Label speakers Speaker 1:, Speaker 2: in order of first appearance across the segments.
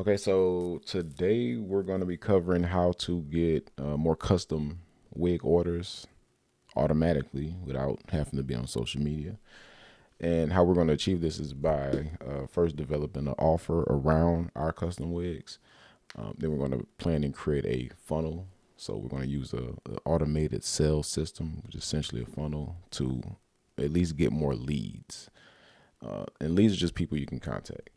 Speaker 1: Okay, so today we're going to be covering how to get more custom wig orders automatically without having to be on social media. And how we're going to achieve this is by first developing an offer around our custom wigs. Then we're going to plan and create a funnel. So we're going to use a automated sales system, which is essentially a funnel to at least get more leads. And leads are just people you can contact.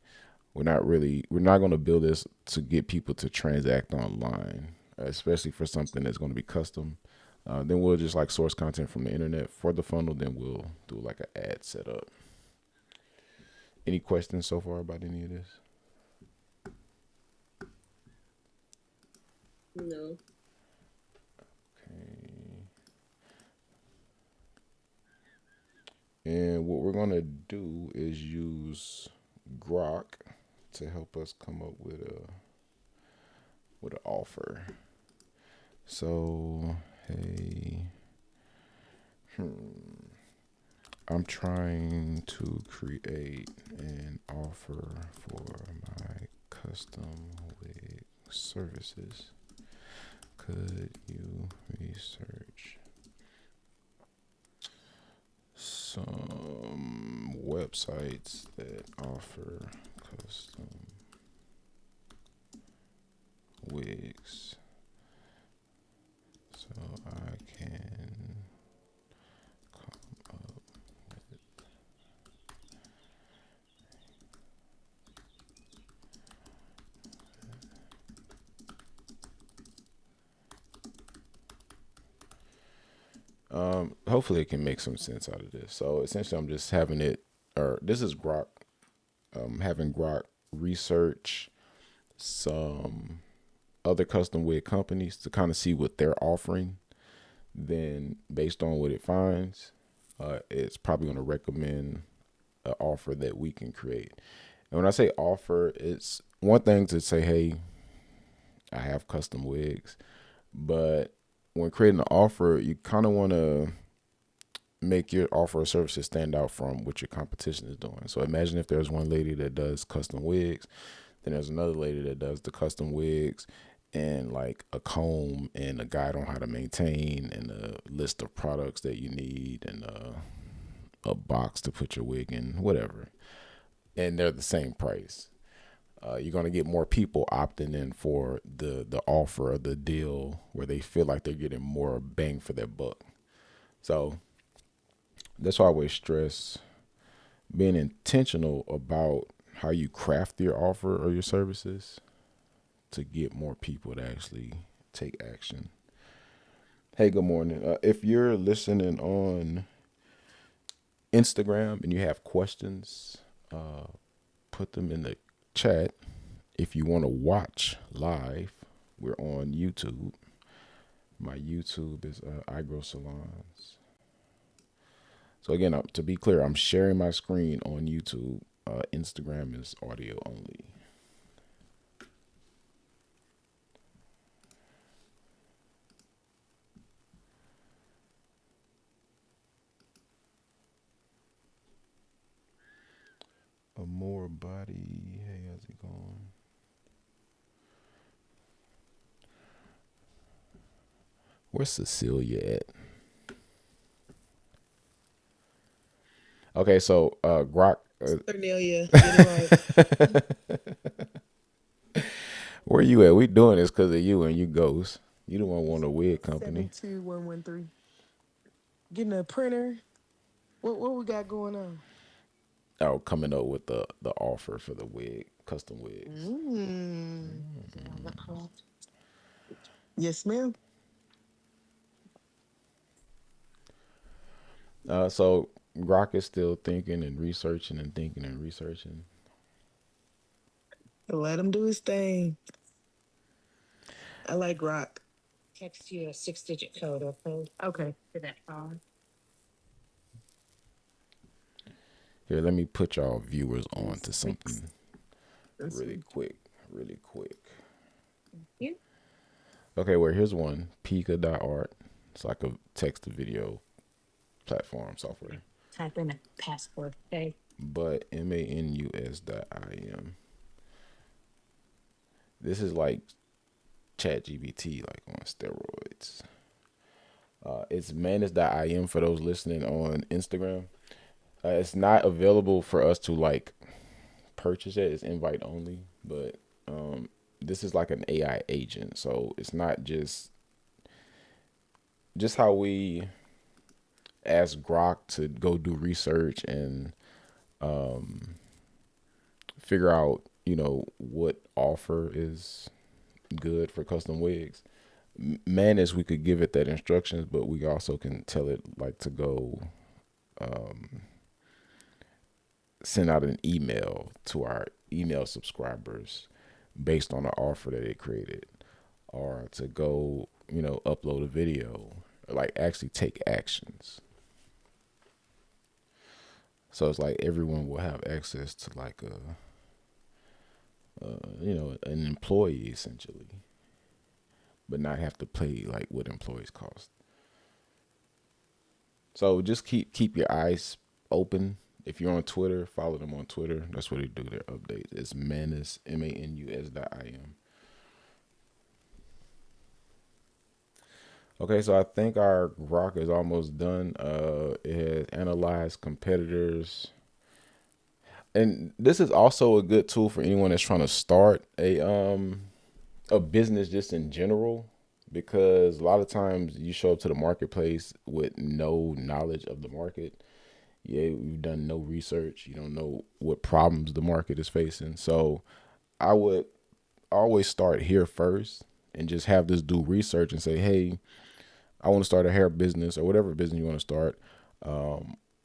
Speaker 1: We're not going to build this to get people to transact online, especially for something that's going to be custom. Then we'll just like source content from the internet for the funnel. Then we'll do like an ad setup. Any questions so far about any of this?
Speaker 2: No.
Speaker 1: Okay. And what we're gonna do is use Grok to help us come up with an offer. So hey, I'm trying to create an offer for my custom wig services. Could you research some websites that offer custom wigs so I can come up with hopefully it can make some sense out of this. So essentially I'm just having it or this is Grok having Grok research some other custom wig companies to kind of see what they're offering. Then based on what it finds, it's probably going to recommend an offer that we can create. And when I say offer, it's one thing to say, hey, I have custom wigs, but when creating an offer, you kind of want to make your offer or services stand out from what your competition is doing. So imagine if there's one lady that does custom wigs, then there's another lady that does the custom wigs and like a comb and a guide on how to maintain and a list of products that you need and a box to put your wig in, whatever. And they're the same price. You're gonna get more people opting in for the offer or the deal where they feel like they're getting more bang for their buck. So that's why I always stress being intentional about how you craft your offer or your services to get more people to actually take action. Hey, good morning. If you're listening on Instagram and you have questions, put them in the chat. If you want to watch live, we're on YouTube. My YouTube is I Grow Salons. So again, to be clear, I'm sharing my screen on YouTube. Instagram is audio only. A more body. Hey, how's it going? Where's Cecilia at? Okay, so Grok.
Speaker 2: Cornelia, get it right.
Speaker 1: Where you at? We doing this because of you and you ghost. You the one want a wig company.
Speaker 2: 72113. Getting a printer. What we got going on?
Speaker 1: Oh, coming up with the offer for the wig, custom wigs.
Speaker 2: Mm. Yes, ma'am.
Speaker 1: So Grok is still thinking and researching and thinking and researching.
Speaker 2: Let him do his thing. I like rock. Text you a 6-digit code, okay? Okay. For that phone.
Speaker 1: Here, let me put y'all viewers on to
Speaker 2: Six.
Speaker 1: something
Speaker 2: That's
Speaker 1: really
Speaker 2: sweet.
Speaker 1: quick, really quick.
Speaker 2: You
Speaker 1: Okay, well here's one, Pika.art. It's like a text to video platform software.
Speaker 2: type in a password, okay?
Speaker 1: But manus.im. This is like Chat GBT, like on steroids. It's manus.im for those listening on Instagram. It's not available for us to like purchase it. It's invite only, but this is like an AI agent, so it's not just how we ask Grok to go do research and figure out, what offer is good for custom wigs. Manus, we could give it that instructions, but we also can tell it like to go send out an email to our email subscribers based on the offer that it created, or to go, upload a video, or like actually take actions. So it's like everyone will have access to like an employee essentially, but not have to pay like what employees cost. So just keep your eyes open. If you're on Twitter, follow them on Twitter. That's where they do their updates. It's Manus, MANUS.IM. Okay, so I think our grok is almost done. It has analyzed competitors, and this is also a good tool for anyone that's trying to start a business just in general, because a lot of times you show up to the marketplace with no knowledge of the market. Yeah, you've done no research. You don't know what problems the market is facing. So I would always start here first and just have this do research and say, hey, I want to start a hair business or whatever business you want to start.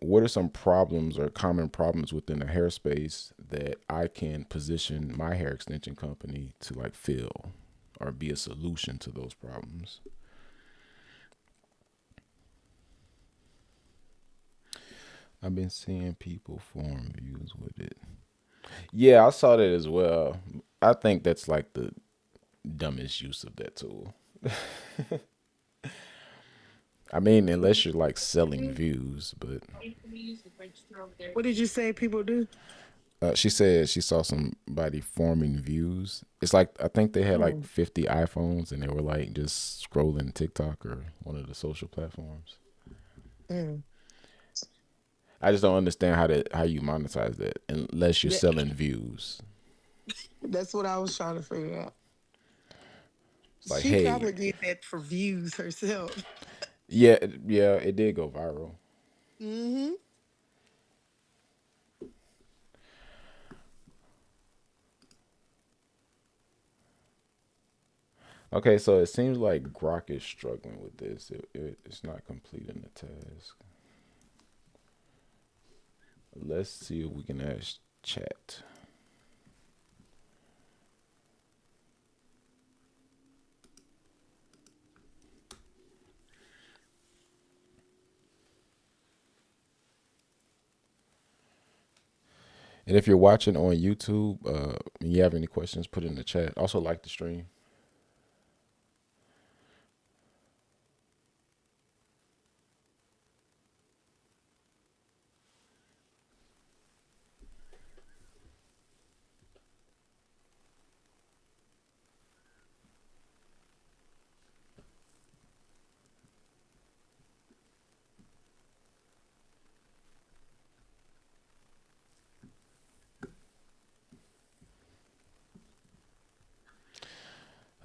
Speaker 1: What are some problems or common problems within the hair space that I can position my hair extension company to like fill or be a solution to those problems? I've been seeing people form views with it. Yeah, I saw that as well. I think that's like the dumbest use of that tool. I mean, unless you're like selling views, but
Speaker 2: What did you say people do?
Speaker 1: she said she saw somebody forming views. It's like I think they had like
Speaker 2: Oh,
Speaker 1: 50 iPhones and they were like just scrolling TikTok or one of the social platforms.
Speaker 2: mm.
Speaker 1: I just don't understand how you monetize that unless you're
Speaker 2: That,
Speaker 1: selling views.
Speaker 2: that's what I was trying to figure out.
Speaker 1: It's like,
Speaker 2: She
Speaker 1: hey,
Speaker 2: probably did that for views herself.
Speaker 1: yeah, it did go viral.
Speaker 2: Mm-hmm.
Speaker 1: Okay, so it seems like Grok is struggling with this. It's not completing the task. Let's see if we can ask chat. And if you're watching on YouTube, and you have any questions, put it in the chat. Also, like the stream.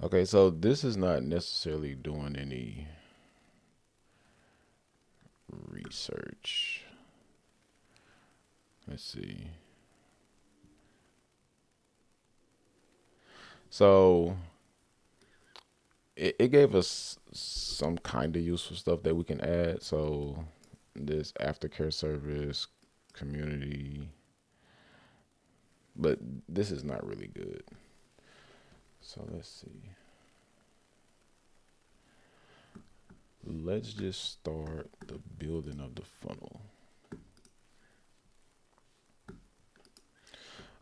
Speaker 1: Okay, so this is not necessarily doing any research. Let's see. So it gave us some kind of useful stuff that we can add. So this aftercare service, community, but this is not really good. So let's see. Let's just start the building of the funnel.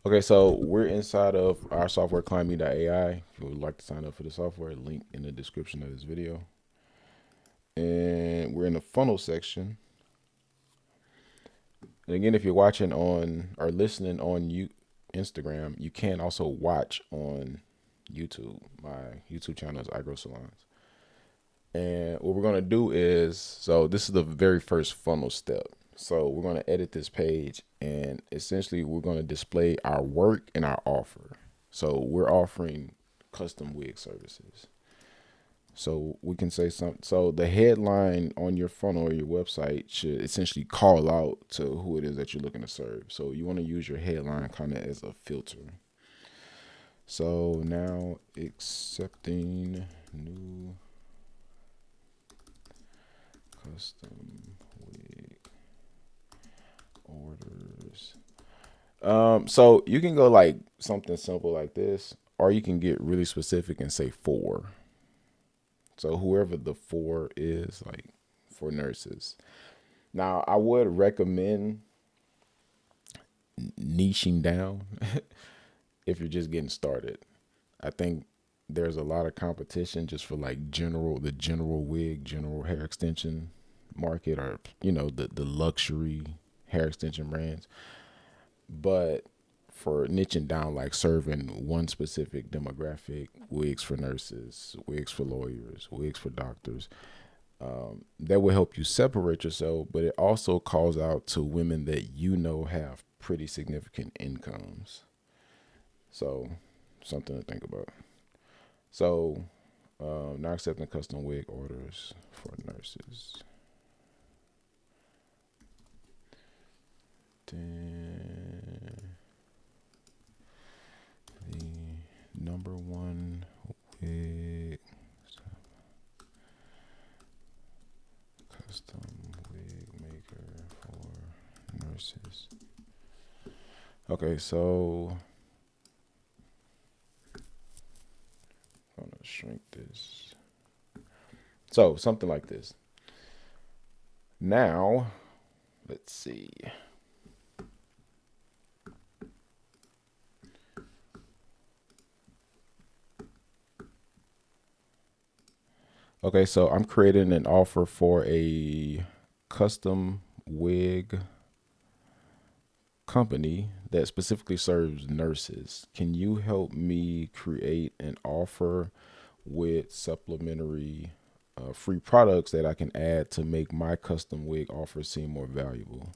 Speaker 1: Okay, so we're inside of our software, climbme.ai. If you would like to sign up for the software, link in the description of this video. And we're in the funnel section. And again, if you're watching on or listening on Instagram, you can also watch on YouTube. My YouTube channel is I Grow Salons. And what we're going to do is, so this is the very first funnel step. So we're going to edit this page, and essentially we're going to display our work and our offer. So we're offering custom wig services. So we can say something. So the headline on your funnel or your website should essentially call out to who it is that you're looking to serve. So you want to use your headline kind of as a filter. So now accepting new custom wig orders. So you can go like something simple like this, or you can get really specific and say 4. So whoever the 4 is, like for nurses. Now I would recommend niching down if you're just getting started. I think there's a lot of competition just for like the general wig, general hair extension market, or the luxury hair extension brands. But for niching down, like serving one specific demographic, wigs for nurses, wigs for lawyers, wigs for doctors, that will help you separate yourself, but it also calls out to women that have pretty significant incomes. So something to think about. So not accepting custom wig orders for nurses. Then the number one wig, custom wig maker for nurses. Okay, so I'm gonna shrink this. So something like this. Now, let's see. Okay, so I'm creating an offer for a custom wig company that specifically serves nurses. Can you help me create an offer with supplementary free products that I can add to make my custom wig offer seem more valuable?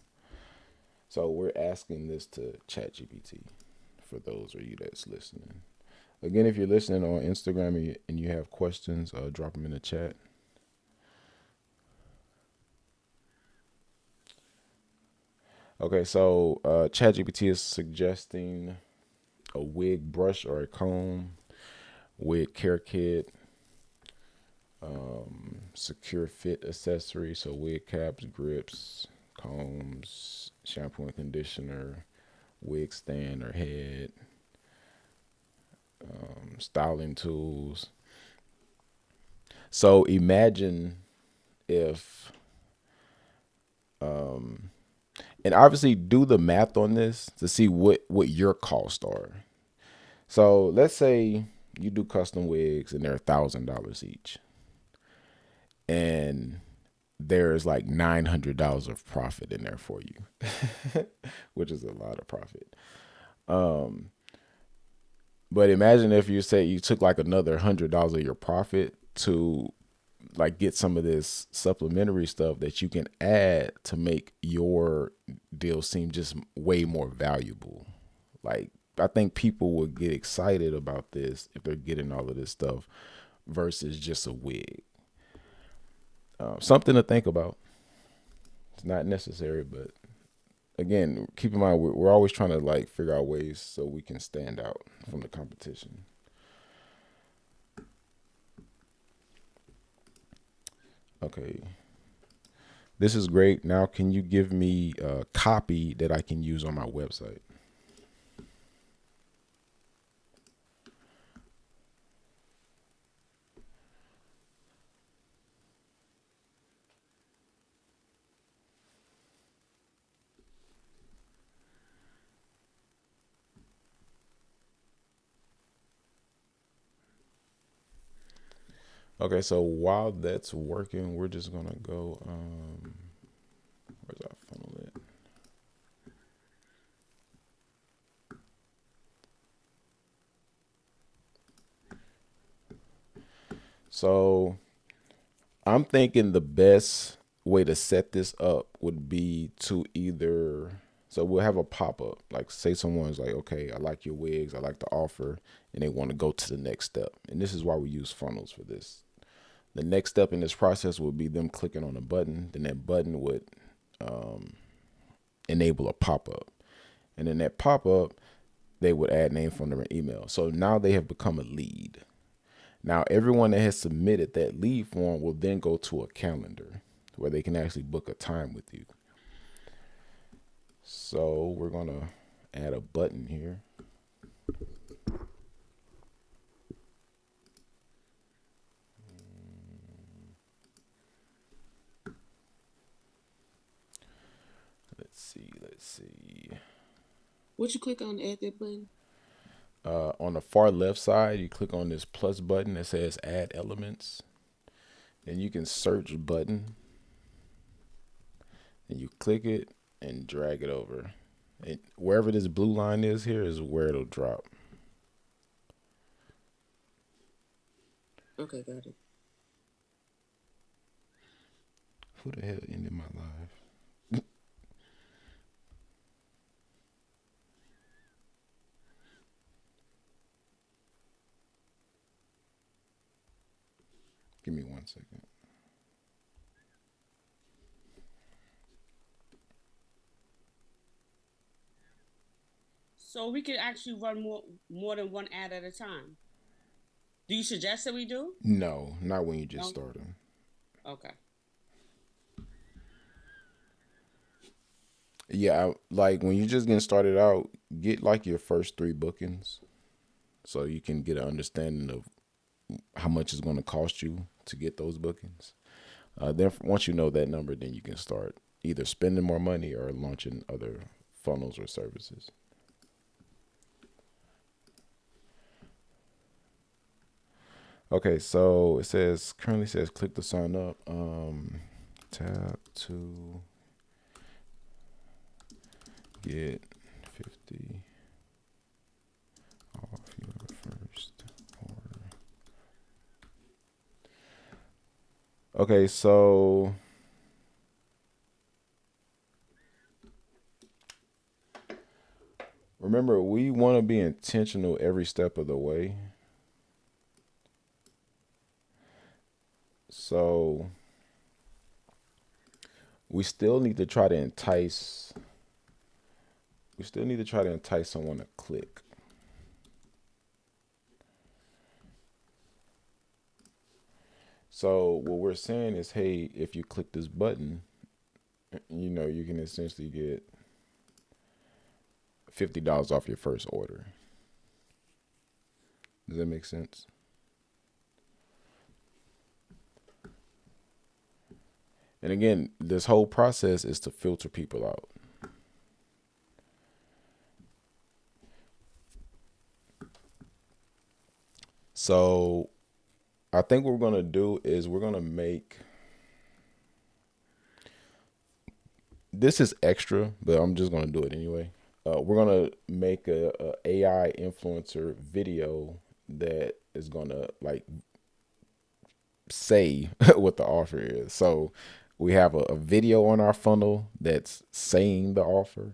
Speaker 1: So we're asking this to ChatGPT for those of you that's listening. Again, if you're listening on Instagram and you have questions, drop them in the chat. Okay, so ChatGPT is suggesting a wig brush or a comb, wig care kit, secure fit accessory, so wig caps, grips, combs, shampoo and conditioner, wig stand or head, styling tools. So imagine if, and obviously do the math on this to see what your costs are. So let's say you do custom wigs and they're $1,000 each, and there's like $900 of profit in there for you, which is a lot of profit. But imagine if you say you took like another $100 of your profit to like get some of this supplementary stuff that you can add to make your deal seem just way more valuable. Like I think people would get excited about this if they're getting all of this stuff versus just a wig. Something to think about. It's not necessary, but again, keep in mind we're always trying to like figure out ways so we can stand out from the competition. Okay, this is great. Now, can you give me a copy that I can use on my website? Okay, so while that's working, we're just gonna go. Where's our funnel at? So I'm thinking the best way to set this up would be to either, so we'll have a pop up. Like, say someone's like, okay, I like your wigs, I like the offer, and they want to go to the next step. And this is why we use funnels for this. The next step in this process would be them clicking on a button. Then that button would enable a pop up. And in that pop up, they would add name, phone number, and email. So now they have become a lead. Now, everyone that has submitted that lead form will then go to a calendar where they can actually book a time with you. So we're going to add a button here. Let's see.
Speaker 2: What you click on to add that button?
Speaker 1: On the far left side, you click on this plus button that says add elements. Then you can search button. And you click it and drag it over. And wherever this blue line is here is where it'll drop.
Speaker 2: Okay, got it.
Speaker 1: Who the hell ended my live? Give me 1 second.
Speaker 3: So we could actually run more than one ad at a time. Do you suggest that we do?
Speaker 1: No, not when you just
Speaker 3: No?
Speaker 1: start them.
Speaker 3: Okay.
Speaker 1: Yeah, like when you're just getting started out, get like your first 3 bookings so you can get an understanding of how much it's going to cost you to get those bookings. Then once you know that number, then you can start either spending more money or launching other funnels or services. Okay, so it currently says click to sign up. Tap to get 50 off your first order. Okay, so remember, we want to be intentional every step of the way. So we still need to try to entice someone to click. So what we're saying is, hey, if you click this button, you can essentially get $50 off your first order. Does that make sense? And again, this whole process is to filter people out. So I think what we're going to do is we're going to make, this is extra, but I'm just going to do it anyway. We're going to make a AI influencer video that is going to like say what the offer is. So we have a video on our funnel that's saying the offer.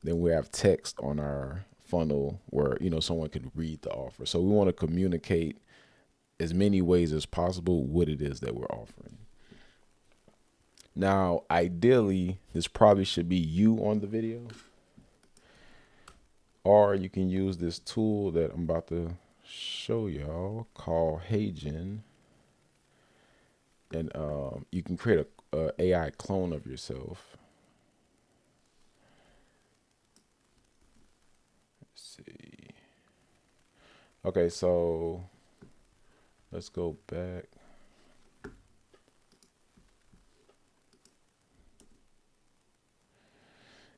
Speaker 1: Then we have text on our funnel where, someone could read the offer. So we want to communicate as many ways as possible what it is that we're offering. Now, ideally, this probably should be you on the video. Or you can use this tool that I'm about to show y'all called Hagen. And you can create a AI clone of yourself. Let's see. Okay, so let's go back.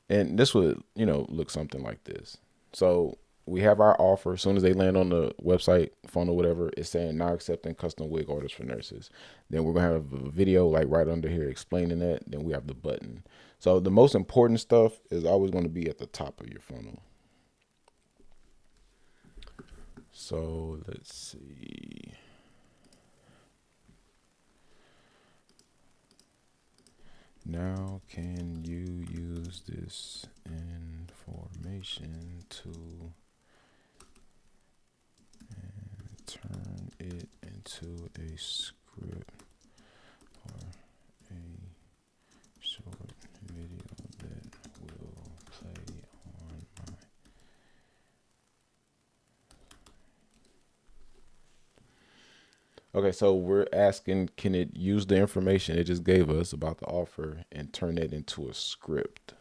Speaker 1: And this would, look something like this. So we have our offer. As soon as they land on the website, funnel, whatever, it's saying now accepting custom wig orders for nurses. Then we're going to have a video like right under here explaining that. Then we have the button. So the most important stuff is always going to be at the top of your funnel. So let's see. Now, can you use this information to turn it into a script or a short video that will play on my... Okay, so we're asking, can it use the information it just gave us about the offer and turn it into a script?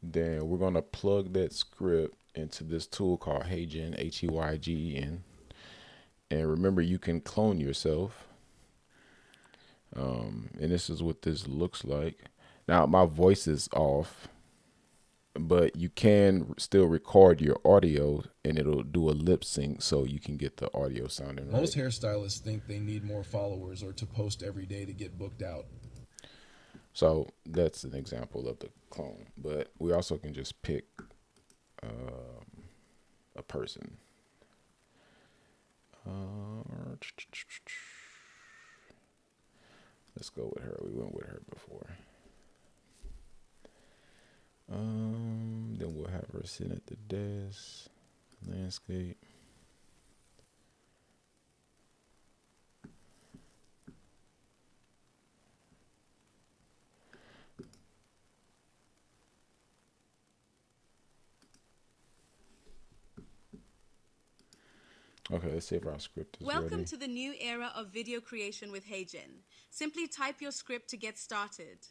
Speaker 1: Then we're going to plug that script into this tool called Heygen, Heygen. And remember, you can clone yourself. And this is what this looks like. Now, my voice is off, but you can still record your audio and it'll do a lip sync so you can get the audio sounding right.
Speaker 4: Most hairstylists think they need more followers or to post every day to get booked out.
Speaker 1: So that's an example of the clone, but we also can just pick a person. Let's go with her. We went with her before. Then we'll have her sit at the desk, landscape. Okay, let's see if our script is
Speaker 5: Welcome
Speaker 1: ready.
Speaker 5: to the new era of video creation with Heygen. Simply type your script to get started.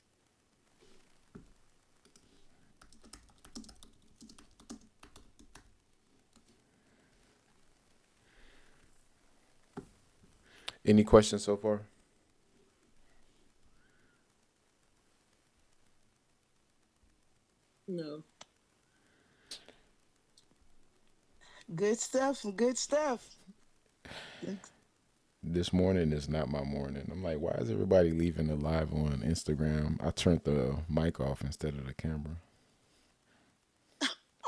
Speaker 1: Any questions so far?
Speaker 3: No.
Speaker 2: Good stuff. Good stuff.
Speaker 1: This morning is not my morning. I'm like, why is everybody leaving the live on Instagram? I turned the mic off instead of the camera.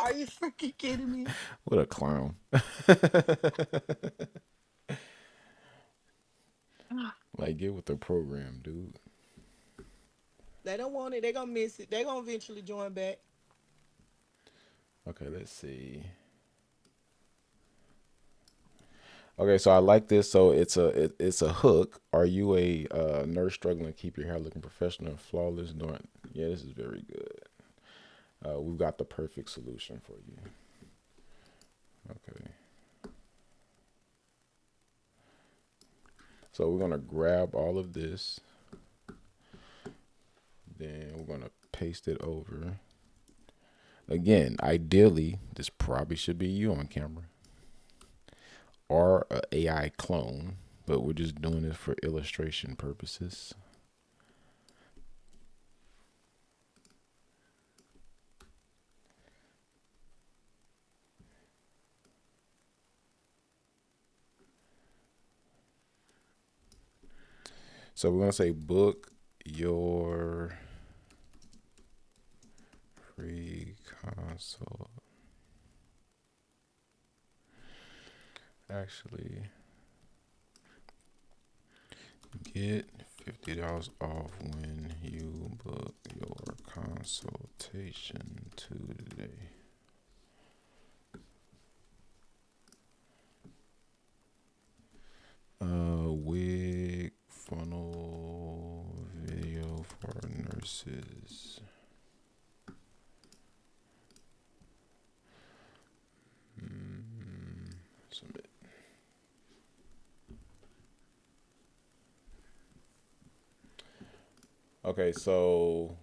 Speaker 2: Are you freaking kidding me?
Speaker 1: What a clown. Like, get with the program, dude.
Speaker 2: They don't want it. They're going to miss it. They're going to eventually join back.
Speaker 1: Okay, let's see. Okay, so I like this. So it's a hook. Are you a nurse struggling to keep your hair looking professional and flawless? Yeah, this is very good. We've got the perfect solution for you. Okay. So we're going to grab all of this. Then we're going to paste it over. Again, ideally, this probably should be you on camera or an AI clone, but we're just doing it for illustration purposes. So we're going to say book your free consult. Actually, get $50 off when you book your consultation today. Wig funnel video for nurses. Submit. Okay, so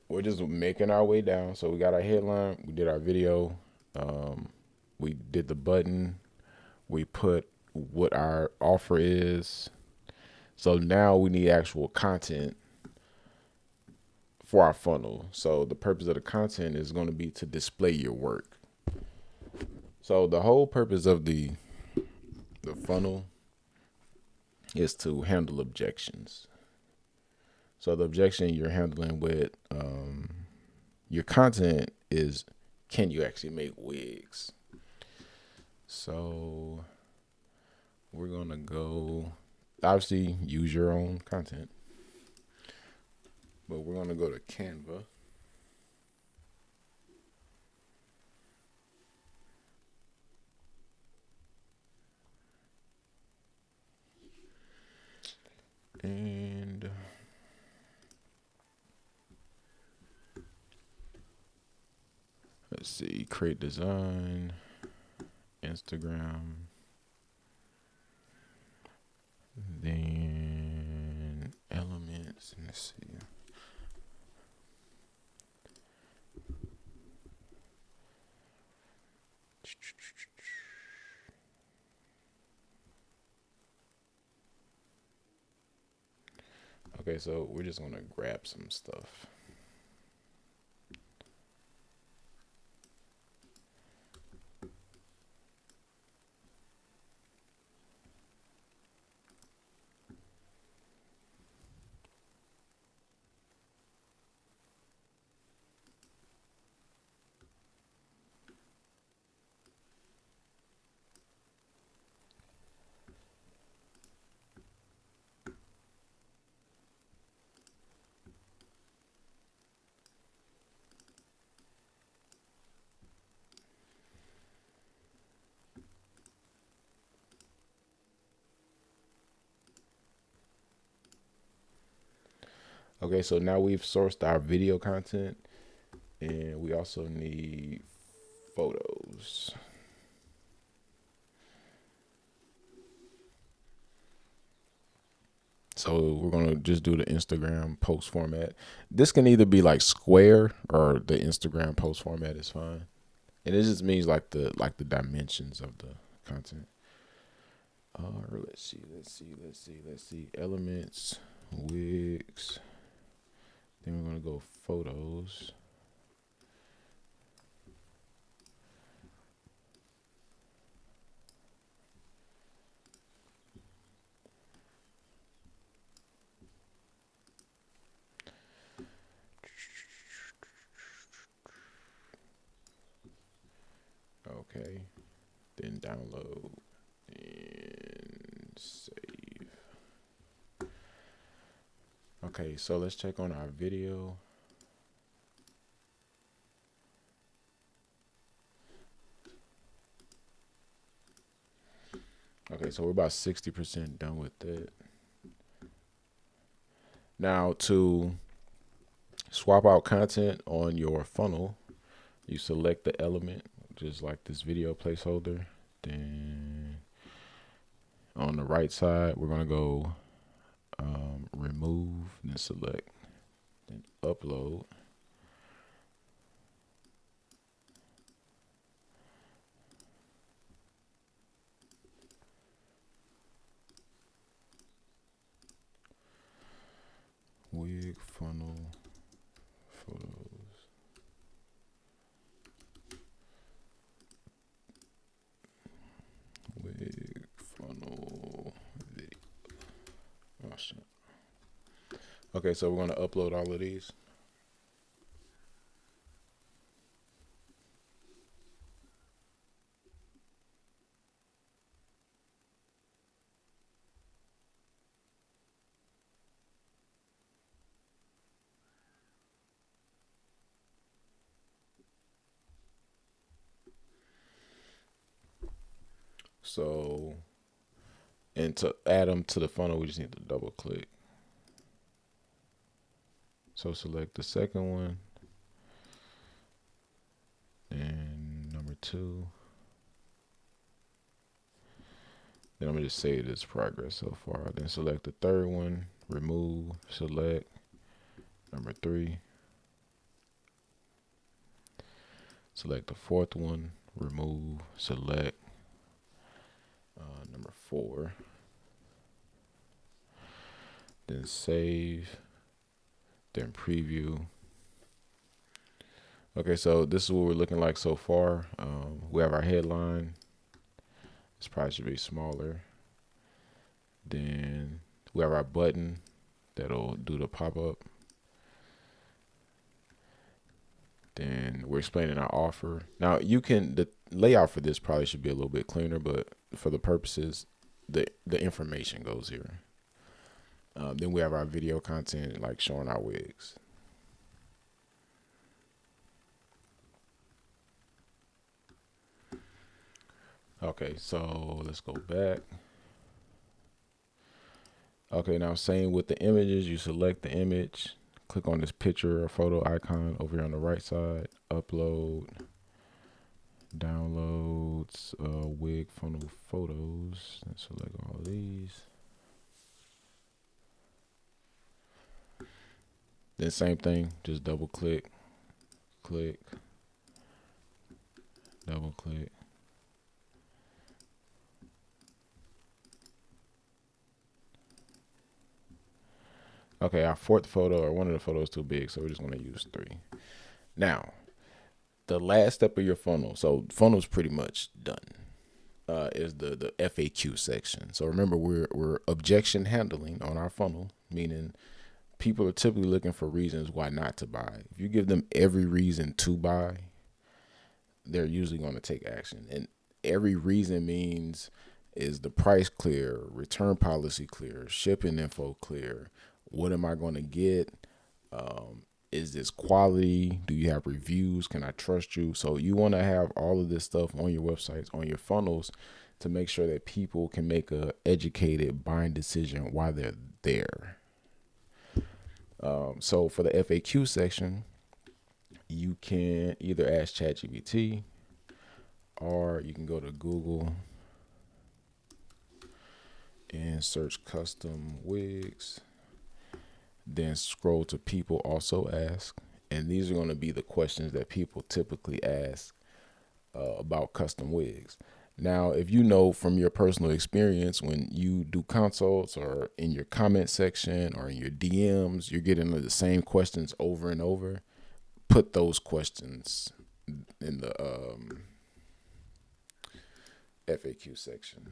Speaker 1: we're just making our way down. So we got our headline, we did our video, we did the button, we put what our offer is. So now we need actual content for our funnel. So the purpose of the content is going to be to display your work. So the whole purpose of the funnel is to handle objections. So the objection you're handling with your content is, can you actually make wigs? So we're going to go, obviously, use your own content. But we're gonna go to Canva. And let's see, create design, Instagram, then elements, and let's see. Okay, so we're just gonna grab some stuff. Okay, so now we've sourced our video content, and we also need photos. So we're gonna just do the Instagram post format. This can either be like square or the Instagram post format is fine. And it just means like the dimensions of the content. Let's see. Elements, wigs. Then we're gonna go photos. Okay. Then download and save. Okay, so let's check on our video. Okay, so we're about 60% done with that. Now to swap out content on your funnel, you select the element, just like this video placeholder. Then on the right side, we're gonna go remove, then select, then upload. Wig funnel photos. Wig funnel video. Oh shit. Okay, so we're gonna upload all of these. So, and to add them to the funnel, we just need to double click. So select the second one, and number 2. Then I'm gonna just save this progress so far. Then select the third one, remove, select, number 3. Select the fourth one, remove, select, number 4. Then save, then preview. Okay, so this is what we're looking like so far. We have our headline. This probably should be smaller. Then we have our button that'll do the pop-up. Then we're explaining our offer. Now the layout for this probably should be a little bit cleaner, but for the purposes, the information goes here. Then we have our video content, like showing our wigs. Okay, so let's go back. Okay, now same with the images. You select the image, click on this picture or photo icon over here on the right side, upload, downloads, wig funnel photos, and select all of these. Then same thing, just double click, click, double click. Okay, our fourth photo or one of the photos too big, so we're just gonna use 3. Now, the last step of your funnel. So funnel's pretty much done. Is the FAQ section. So remember, we're objection handling on our funnel, meaning people are typically looking for reasons why not to buy. If you give them every reason to buy, they're usually going to take action. And every reason means, is the price clear, return policy clear, shipping info clear, what am I going to get? Is this quality? Do you have reviews? Can I trust you? So you want to have all of this stuff on your websites, on your funnels, to make sure that people can make a educated buying decision while they're there. So for the FAQ section, you can either ask ChatGPT, or you can go to Google and search custom wigs. Then scroll to people also ask, and these are going to be the questions that people typically ask about custom wigs. Now, if you know from your personal experience, when you do consults or in your comment section or in your DMs, you're getting the same questions over and over, put those questions in the FAQ section.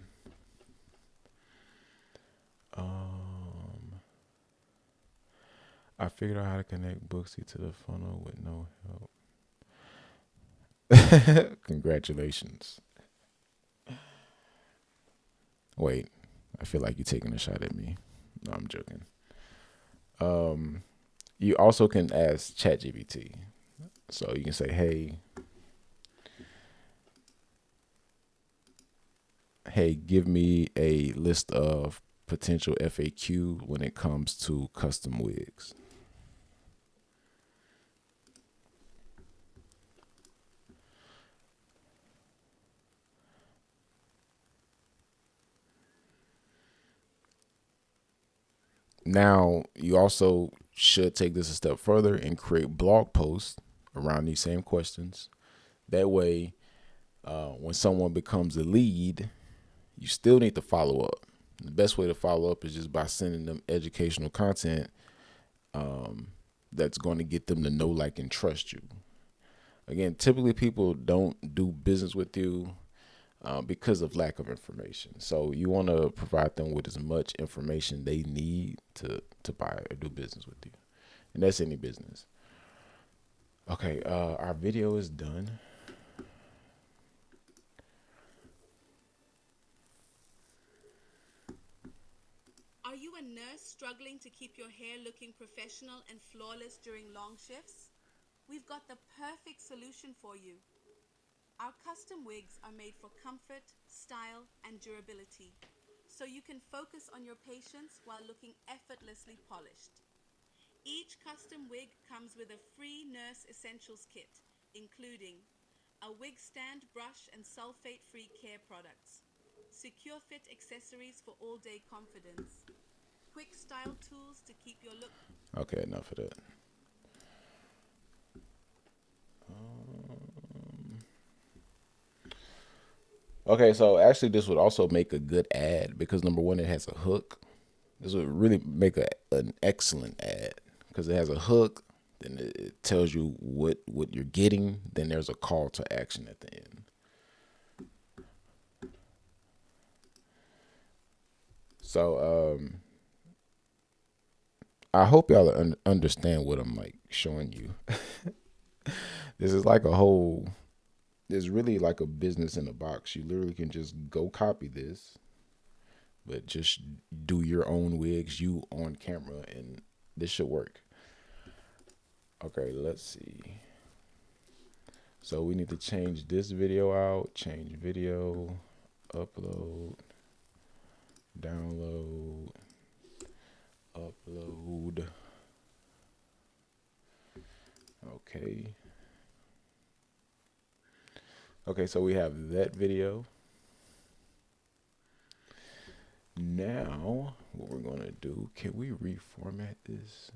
Speaker 1: I figured out how to connect Booksy to the funnel with no help. Congratulations. Wait, I feel like you're taking a shot at me. No, I'm joking. You also can ask ChatGPT. So you can say, hey, give me a list of potential FAQ when it comes to custom wigs. Now, you also should take this a step further and create blog posts around these same questions. That way, when someone becomes a lead, you still need to follow up. The best way to follow up is just by sending them educational content that's going to get them to know, like, and trust you. Again, typically people don't do business with you because of lack of information. So you want to provide them with as much information they need to buy or do business with you. And that's any business. Okay, our video is done.
Speaker 5: Are you a nurse struggling to keep your hair looking professional and flawless during long shifts? We've got the perfect solution for you. Our custom wigs are made for comfort, style, and durability, so you can focus on your patients while looking effortlessly polished. Each custom wig comes with a free nurse essentials kit, including a wig stand, brush, and sulfate-free care products, secure fit accessories for all-day confidence, quick style tools to keep your look.
Speaker 1: Okay, enough of that. Okay, so actually this would also make a good ad because number one, it has a hook. This would really make an excellent ad because it has a hook. Then it tells you what you're getting. Then there's a call to action at the end. So I hope y'all understand what I'm like showing you. This is like a whole. It's really like a business in a box. You literally can just go copy this, but just do your own wigs, you on camera, and this should work. Okay, let's see. So we need to change this video out, change video. upload, download, upload. Okay. Okay, so we have that video. Now, what we're going to do, can we reformat this?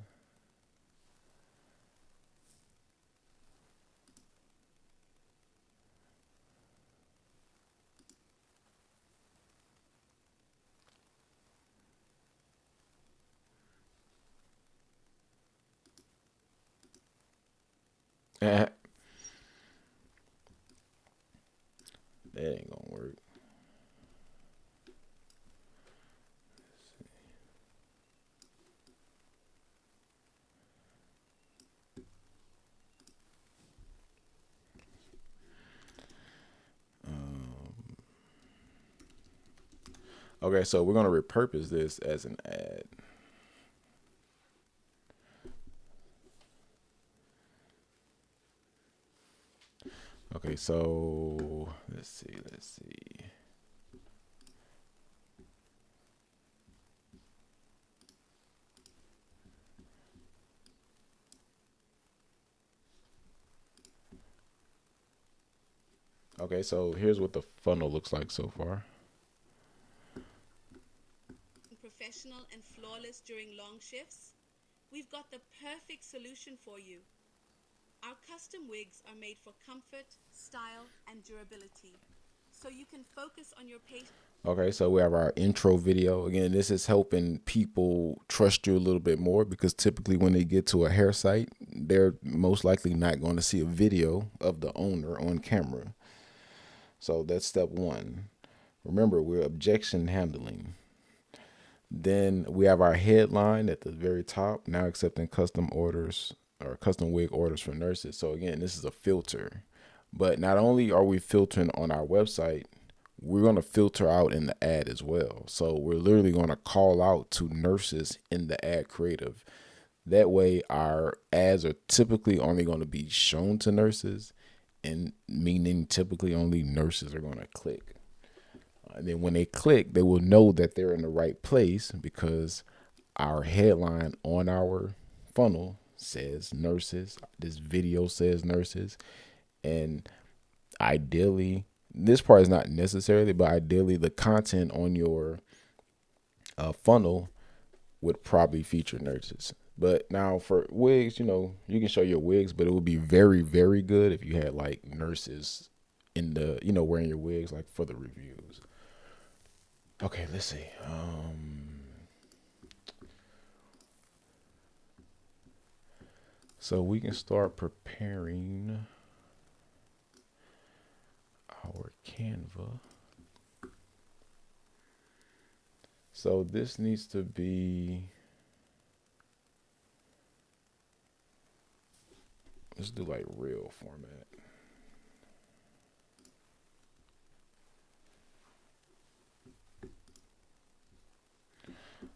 Speaker 1: That ain't gonna work. Okay, so we're gonna repurpose this as an ad. Okay, so let's see. Okay, so here's what the funnel looks like so far.
Speaker 5: Professional and flawless during long shifts? We've got the perfect solution for you. Our custom wigs are made for comfort, style, and durability, so you can focus on your patient.
Speaker 1: Okay, so we have our intro video. Again, this is helping people trust you a little bit more, because typically when they get to a hair site, they're most likely not going to see a video of the owner on camera. So that's step one. Remember, we're objection handling. Then we have our headline at the very top, now accepting custom orders or custom wig orders for nurses. So again, this is a filter. But not only are we filtering on our website, we're going to filter out in the ad as well. So we're literally going to call out to nurses in the ad creative. That way our ads are typically only going to be shown to nurses, and meaning typically only nurses are going to click. And then when they click, they will know that they're in the right place, because our headline on our funnel says nurses. This video says nurses. And ideally, this part is not necessarily, but ideally the content on your funnel would probably feature nurses. But now for wigs, you can show your wigs, but it would be very, very good if you had like nurses in the, wearing your wigs, like for the reviews. Okay, let's see. So we can start preparing our Canva. So this needs to be, let's do like real format.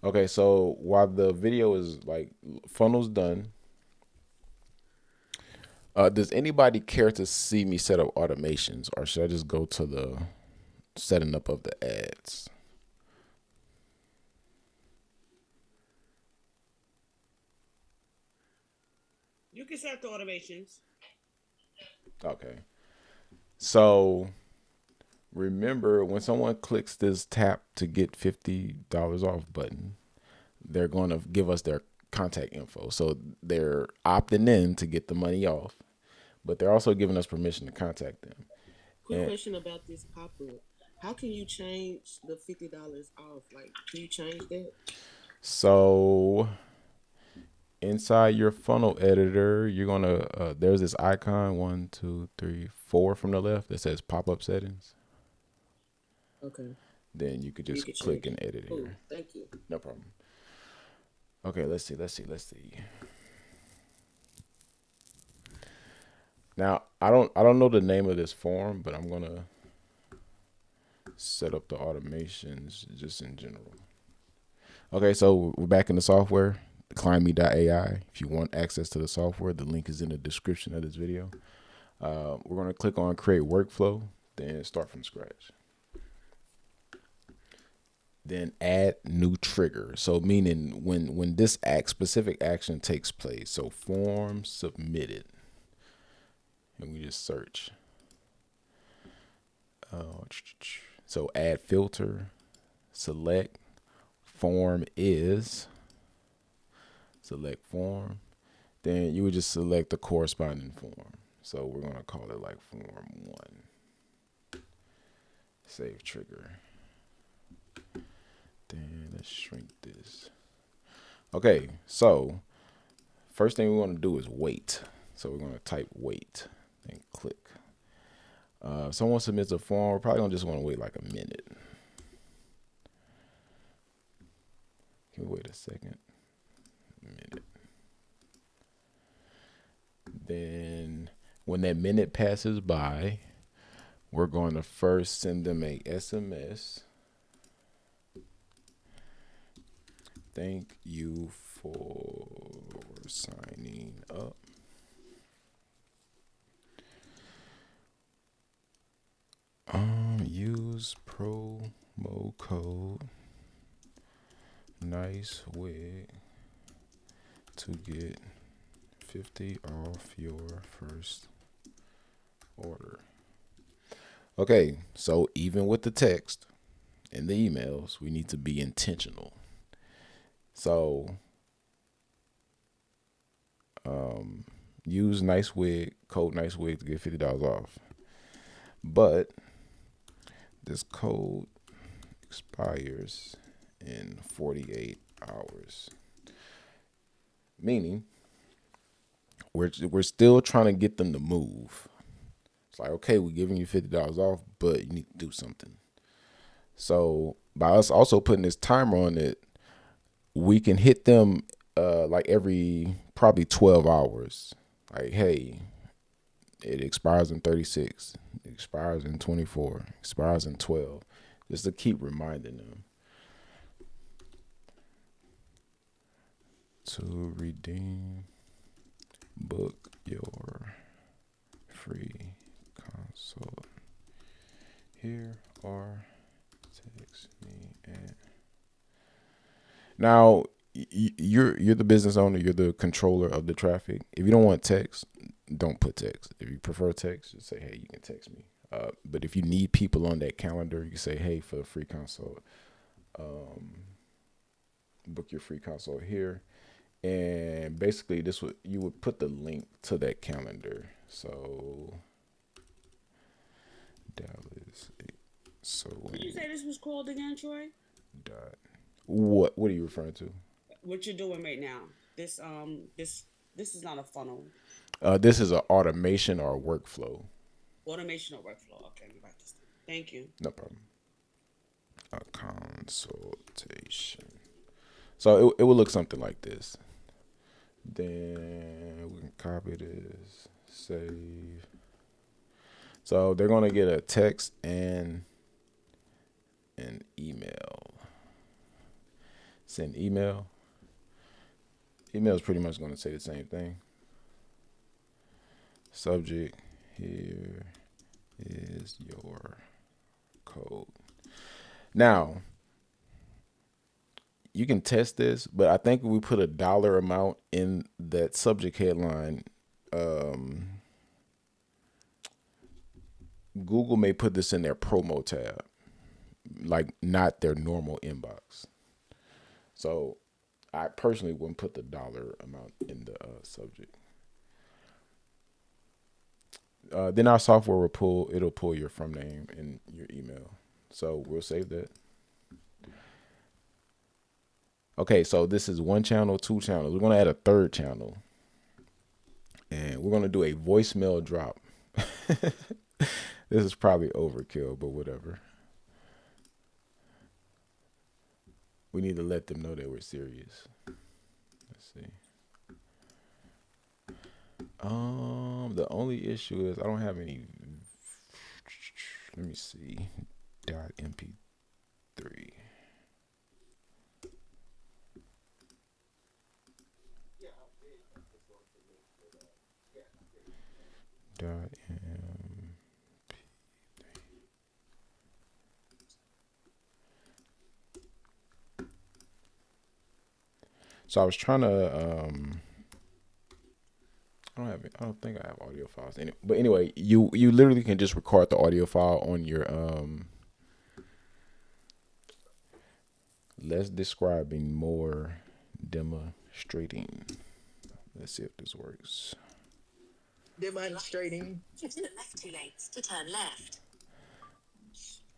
Speaker 1: Okay, so while the video is like funnel's done, does anybody care to see me set up automations, or should I just go to the setting up of the ads?
Speaker 3: You can set the automations.
Speaker 1: Okay. So remember, when someone clicks this tap to get $50 off button, they're going to give us their contact info. So they're opting in to get the money off, but they're also giving us permission to contact them.
Speaker 2: Quick question about this pop-up. How can you change the $50 off? Like, can you change that?
Speaker 1: So inside your funnel editor, you're going to, there's this icon, 1, 2, 3, 4 from the left that says pop-up settings.
Speaker 2: Okay.
Speaker 1: Then you could just click and edit
Speaker 2: Cool.
Speaker 1: here.
Speaker 2: Thank you.
Speaker 1: No problem. Okay, let's see. Now, I don't know the name of this form, but I'm gonna set up the automations just in general. Okay, so we're back in the software, climbme.ai. If you want access to the software, the link is in the description of this video. We're gonna click on create workflow, then start from scratch. Then add new trigger. So meaning when this specific action takes place. So form submitted, and we just search. So add filter, select form is, select form. Then you would just select the corresponding form. So we're gonna call it like form 1. Save trigger. Then let's shrink this. Okay, so first thing we want to do is wait. So we're going to type wait and click. If someone submits a form, we're probably going to just want to wait like a minute. Can we wait a second? Minute. Then when that minute passes by, we're going to first send them a SMS. Thank you for signing up. Use promo code Nice Wig to get 50 off your first order. Okay, so even with the text and the emails, we need to be intentional. So use Nice Wig, code Nice Wig to get $50 off. But this code expires in 48 hours. Meaning we're still trying to get them to move. It's like, okay, we're giving you $50 off, but you need to do something. So by us also putting this timer on it, we can hit them like every probably 12 hours. Like, hey, it expires in 36, it expires in 24, expires in 12, just to keep reminding them. To redeem, book your free consult here or text me at. Now, you're the business owner, you're the controller of the traffic. If you don't want text, don't put text. If you prefer text, just say, hey, you can text me. But if you need people on that calendar, you can say, hey, for a free consult, book your free consult here. And basically you would put the link to that calendar. So Dallas. So
Speaker 3: Did you say this was called again, Troy?
Speaker 1: What are you referring to?
Speaker 3: What you're doing right now? This is not a funnel.
Speaker 1: This is an automation or a workflow.
Speaker 3: Automation or workflow. Okay, let me write this down. Thank you.
Speaker 1: No problem. A consultation. So it will look something like this. Then we can copy this, save. So they're gonna get a text and an email. Send email. Email is pretty much gonna say the same thing. Subject, here is your code. Now, you can test this, but I think if we put a dollar amount in that subject headline, Google may put this in their promo tab, like not their normal inbox. So I personally wouldn't put the dollar amount in the subject. Then our software will pull your from name and your email. So we'll save that. Okay, so this is 1 channel, 2 channels. We're gonna add a 3rd channel, and we're gonna do a voicemail drop. This is probably overkill, but whatever. We need to let them know that we're serious. Let's see. The only issue is I don't have any. Let me see. .mp3. So I was trying to I don't think I have audio files in it. But anyway, you literally can just record the audio file on your let's describing more demonstrating. Let's see if this works.
Speaker 2: Demonstrating.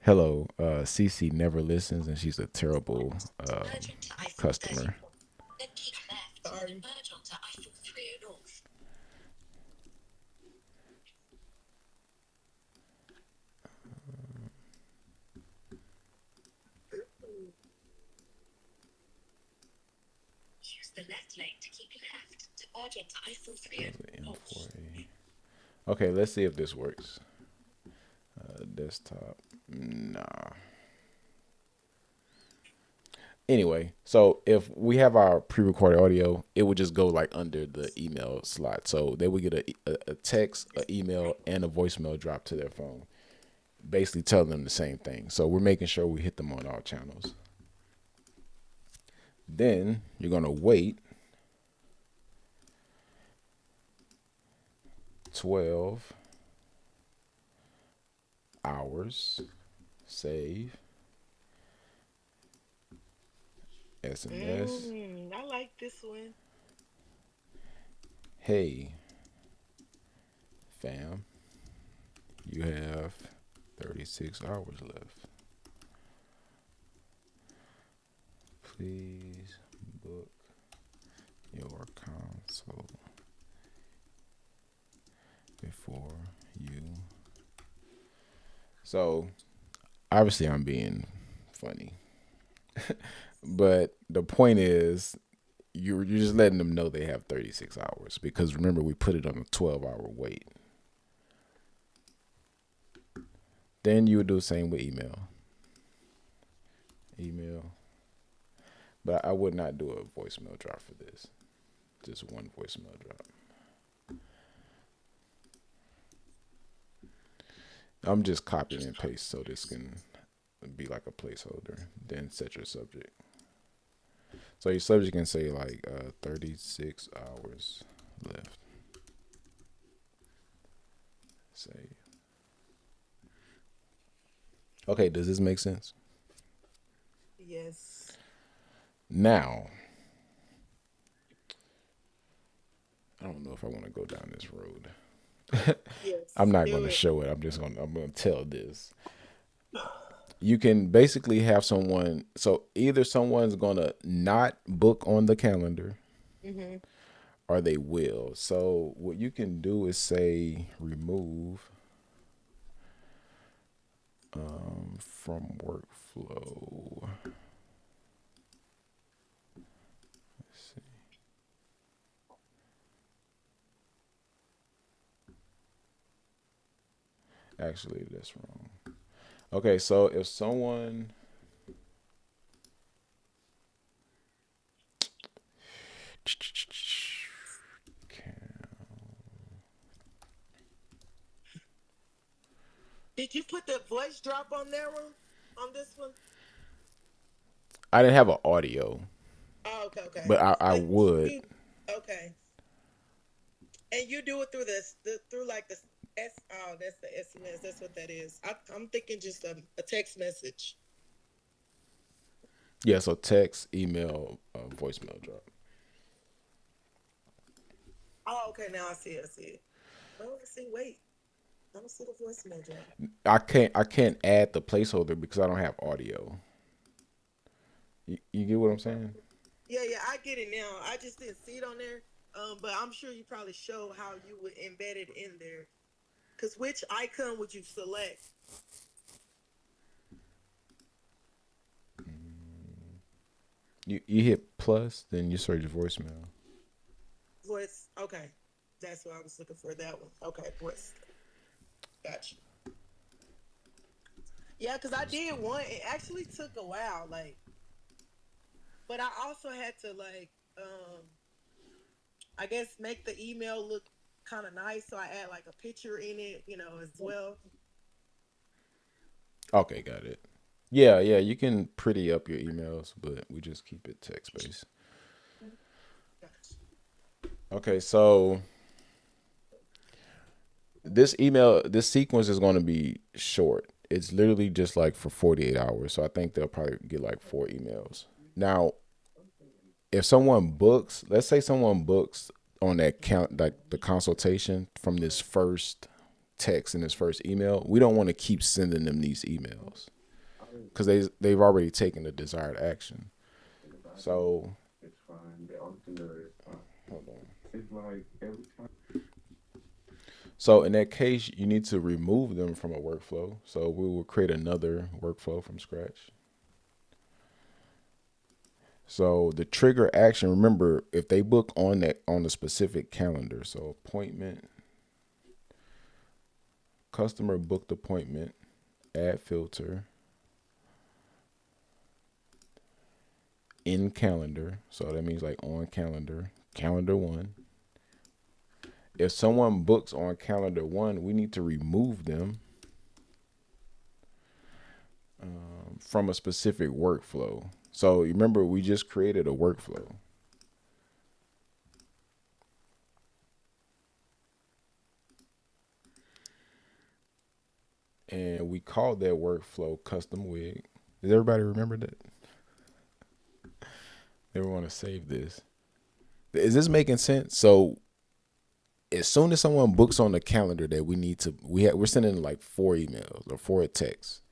Speaker 1: Hello, CC never listens and she's a terrible customer.
Speaker 2: Sorry.
Speaker 1: Okay, let's see if this works. Desktop. Nah. Anyway, so if we have our pre-recorded audio, it would just go like under the email slot. So they would get a text, an email, and a voicemail drop to their phone, basically telling them the same thing. So we're making sure we hit them on all channels. Then you're gonna wait 12 hours, save, SMS.
Speaker 2: I like this one.
Speaker 1: Hey, fam, you have 36 hours left. Please book your consult before you. So, obviously, I'm being funny. But the point is, you're just letting them know they have 36 hours. Because remember, we put it on a 12-hour wait. Then you would do the same with email. But I would not do a voicemail drop for this. Just one voicemail drop. I'm just copying and paste so this can be like a placeholder. Then set your subject. So your subject can say like 36 hours left. Save. Okay, does this make sense?
Speaker 2: Yes.
Speaker 1: Now, I don't know if I want to go down this road.
Speaker 2: Yes.
Speaker 1: I'm not
Speaker 2: do
Speaker 1: going to
Speaker 2: it.
Speaker 1: show it. I'm going to tell this. You can basically have someone, so either someone's going to not book on the calendar or they will. So what you can do is say remove from workflow. Let's see. Actually, that's wrong. Okay, so if someone
Speaker 2: Did you put the voice drop on there one? On this one?
Speaker 1: I didn't have an audio,
Speaker 2: Oh, okay.
Speaker 1: but I
Speaker 2: Like,
Speaker 1: would.
Speaker 2: okay. And you do it through through like the oh, that's the SMS. That's what that is. I'm thinking just a text message.
Speaker 1: Yeah, so text, email, voicemail drop.
Speaker 2: Oh, okay. Now I see it. Oh, let's see. Wait. I don't see the voicemail drop.
Speaker 1: I can't add the placeholder because I don't have audio. You get what I'm saying?
Speaker 2: Yeah, I get it now. I just didn't see it on there. But I'm sure you probably show how you would embed it in there. Cause which icon would you select?
Speaker 1: You hit plus, then you search voicemail.
Speaker 2: Voice. Okay, that's what I was looking for. That one. Okay, voice. Gotcha. Yeah, cause I did one. It actually took a while, like, but I also had to like, I guess make the email look kind of nice, so I add like a picture in it, as well.
Speaker 1: Okay, got it. Yeah, you can pretty up your emails, but we just keep it text based. Okay, so this sequence is going to be short. It's literally just like for 48 hours. So I think they'll probably get like 4 emails. Now, if someone books, let's say someone books on that count, like the consultation from this first text and this first email, we don't want to keep sending them these emails because they've already taken the desired action. So hold on. So in that case, you need to remove them from a workflow. So we will create another workflow from scratch. So the trigger action, remember, if they book on that on the specific calendar, so appointment, customer booked appointment, add filter, in calendar. So that means like on calendar, calendar one. If someone books on calendar one, we need to remove them from a specific workflow. So remember, we just created a workflow. And we called that workflow custom wig. Does everybody remember that? They want to save this. Is this making sense? So as soon as someone books on the calendar that we need to, we're sending like 4 emails or 4 texts.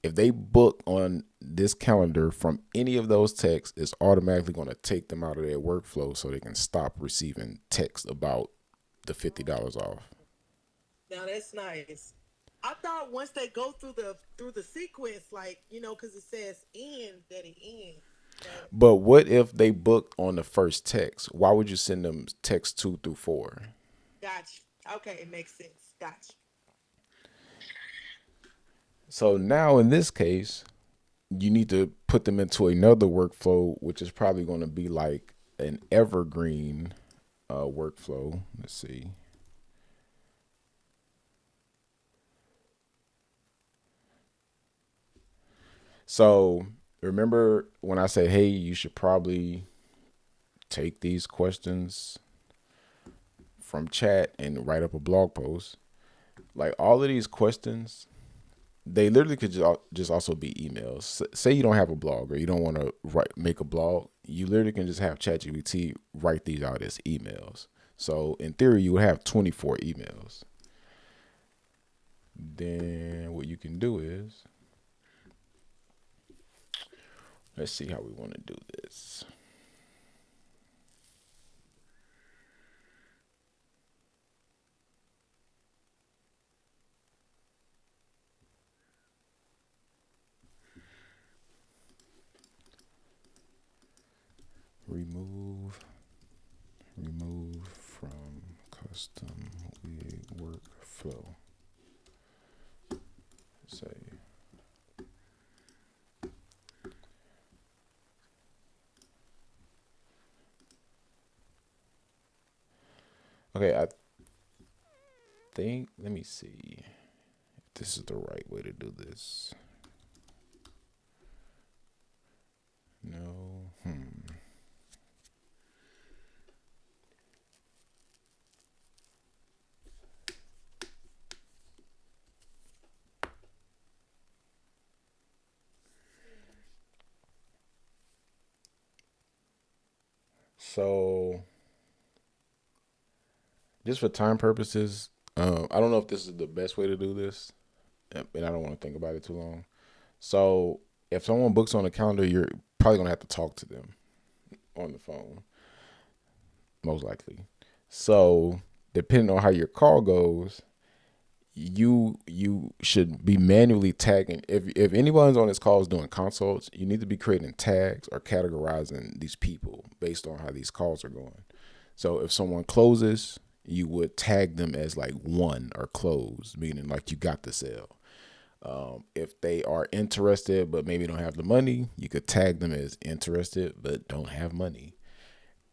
Speaker 1: If they book on this calendar from any of those texts, it's automatically going to take them out of their workflow so they can stop receiving texts about the $50 off.
Speaker 2: Now that's nice. I thought once they go through the sequence, like because it says end, that it ends.
Speaker 1: But what if they book on the first text? Why would you send them text 2 through 4?
Speaker 2: Gotcha. Okay, it makes sense. Gotcha.
Speaker 1: So now in this case, you need to put them into another workflow, which is probably going to be like an evergreen workflow. Let's see. So remember when I said, hey, you should probably take these questions from chat and write up a blog post. Like all of these questions, they literally could just also be emails. Say you don't have a blog or you don't want to make a blog, you literally can just have ChatGPT write these out as emails. So in theory, you would have 24 emails. Then what you can do is, let's see how we want to do this. Remove from custom wig workflow. Say okay, I think, let me see if this is the right way to do this. No. So, just for time purposes, I don't know if this is the best way to do this, and I don't want to think about it too long. So, if someone books on a calendar, you're probably gonna have to talk to them on the phone, most likely. So, depending on how your call goes, you should be manually tagging. If anyone's on this call is doing consults, you need to be creating tags or categorizing these people based on how these calls are going. So if someone closes, you would tag them as like one or closed, meaning like you got the sale. If they are interested but maybe don't have the money, you could tag them as interested but don't have money.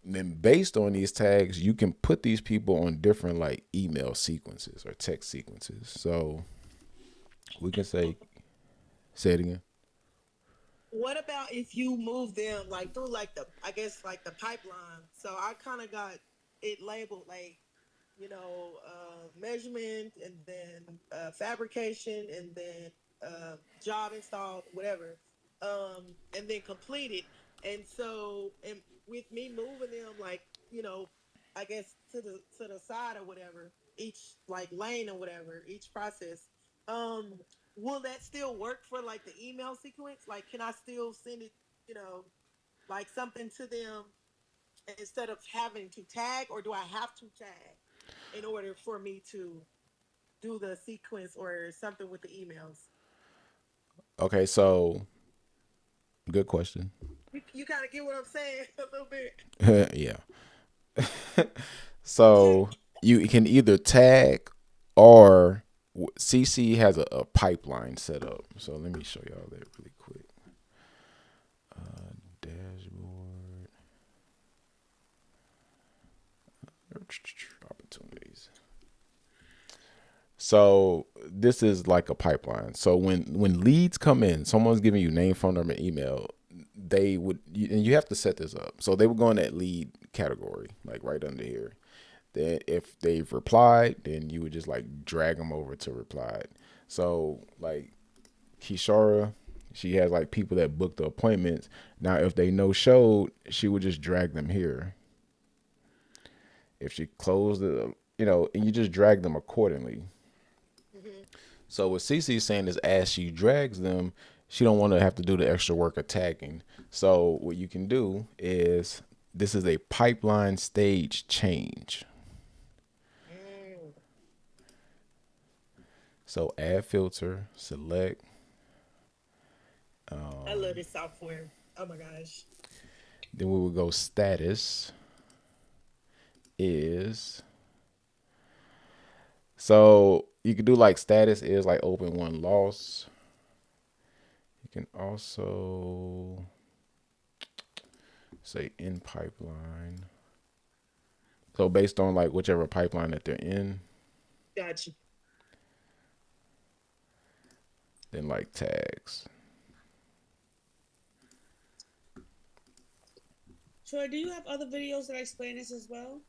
Speaker 1: And then based on these tags, you can put these people on different like email sequences or text sequences. So we can say it again.
Speaker 2: What about if you move them like through like I guess like the pipeline? So I kind of got it labeled like, measurement, and then fabrication, and then job installed, whatever, and then completed. And so, and with me moving them, like, I guess to the side or whatever, each like lane or whatever, each process. Um, will that still work for like the email sequence? Like, can I still send it, you know, like something to them instead of having to tag, or do I have to tag in order for me to do the sequence or something with the emails?
Speaker 1: Okay, so good question.
Speaker 2: You kind of get what I'm saying a little bit.
Speaker 1: Yeah. So you can either tag or CC has a pipeline set up. So let me show y'all that really quick. Dashboard opportunities. So this is like a pipeline. So when leads come in, someone's giving you name, phone number, email. They would, and you have to set this up. So they would go in that lead category, like right under here. Then if they've replied, then you would just like drag them over to replied. So like Kishara, she has like people that book the appointments. Now if they no showed, she would just drag them here. If she closed the, and you just drag them accordingly.
Speaker 2: Mm-hmm.
Speaker 1: So what Cece is saying is, as she drags them, she don't want to have to do the extra work of tagging. So what you can do is, this is a pipeline stage change.
Speaker 2: Mm.
Speaker 1: So add filter, select.
Speaker 2: I love this software. Oh my gosh.
Speaker 1: Then we will go status is. So you can do like status is like open one loss. You can also say in pipeline. So based on like whichever pipeline that they're in,
Speaker 2: Gotcha.
Speaker 1: then like tags.
Speaker 3: Troy, do you have other videos that explain this as well?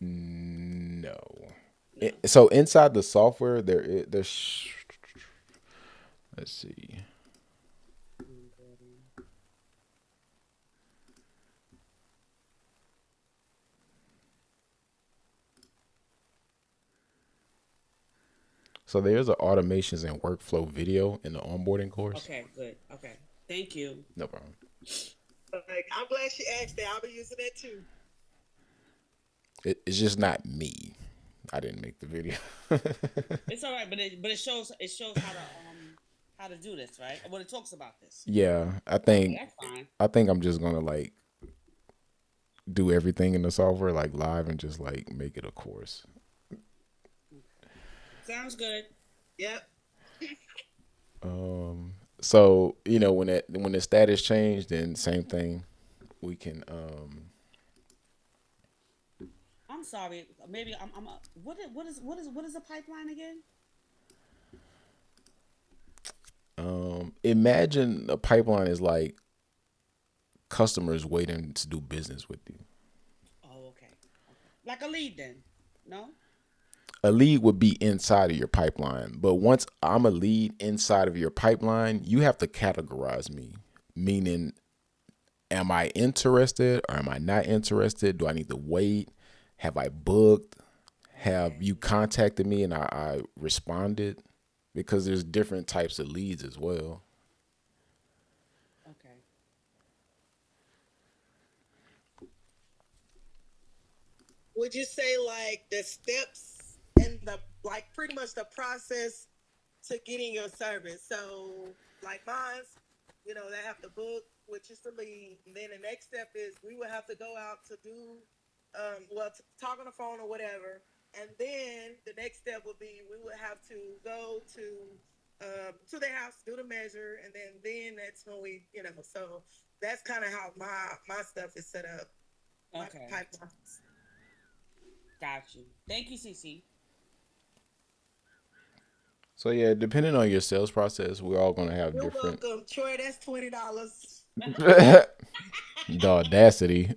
Speaker 1: No.
Speaker 3: No.
Speaker 1: So inside the software, let's see. So there's an automations and workflow video in the onboarding course.
Speaker 3: Okay, good. Okay. Thank you.
Speaker 1: No problem.
Speaker 2: Like, I'm glad she asked that. I'll be using that too.
Speaker 1: It's just not me. I didn't make the video.
Speaker 3: It's all right, but it shows how to do this, right? When it talks about this.
Speaker 1: Yeah,
Speaker 3: Okay, that's fine.
Speaker 1: I think I'm just gonna like do everything in the software like live and just like make it a course.
Speaker 3: Sounds good.
Speaker 2: Yep.
Speaker 1: So when the status changed, then same thing. We can
Speaker 3: I'm sorry. Maybe I'm what is a pipeline again?
Speaker 1: imagine a pipeline is like customers waiting to do business with you.
Speaker 3: Oh, okay. Like a lead then. No?
Speaker 1: A lead would be inside of your pipeline, but once I'm a lead inside of your pipeline, you have to categorize me, meaning, am I interested or am I not interested? Do I need to wait? Have I booked? Have you contacted me and I responded? Because there's different types of leads as well.
Speaker 3: Okay.
Speaker 2: Would you say like the steps and the like pretty much the process to getting your service? So like mine's, they have to book, which is the lead. And then the next step is we would have to go out to do talk on the phone or whatever. And then the next step would be we would have to go to their house, do the measure, and then that's when we, so that's kind of how my stuff is set up.
Speaker 3: Okay.
Speaker 2: My pipelines.
Speaker 3: Got you. Thank you, Cece.
Speaker 1: So yeah, depending on your sales process, we're all gonna have
Speaker 2: You're
Speaker 1: different.
Speaker 2: welcome, Troy. That's $20.
Speaker 1: The audacity.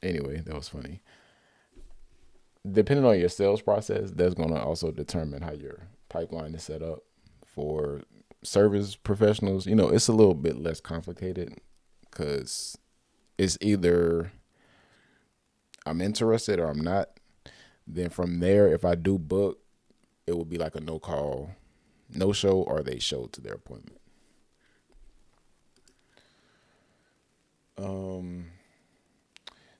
Speaker 1: Anyway, that was funny. Depending on your sales process, that's going to also determine how your pipeline is set up. For service professionals, it's a little bit less complicated because it's either I'm interested or I'm not. Then from there, if I do book, it will be like a no call, no show, or they show to their appointment.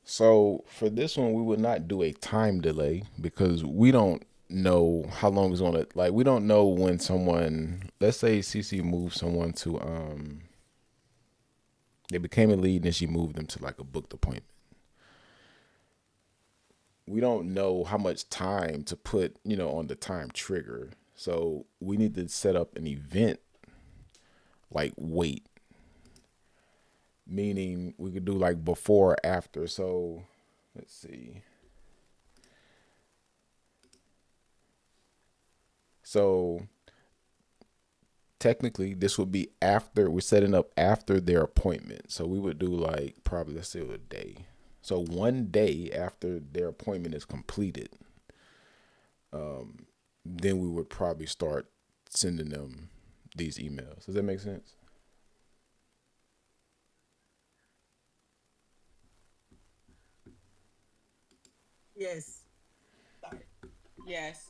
Speaker 1: So for this one, we would not do a time delay because we don't know how long it's gonna, like, we don't know when someone, let's say CC moved someone to they became a lead and she moved them to like a booked appointment. We don't know how much time to put, on the time trigger. So we need to set up an event like wait, meaning we could do like before or after. So let's see. So technically this would be after, we're setting up after their appointment. So we would do like probably, let's say, a day. So one day after their appointment is completed, then we would probably start sending them these emails. Does that make sense?
Speaker 2: Yes. Sorry.
Speaker 3: Yes.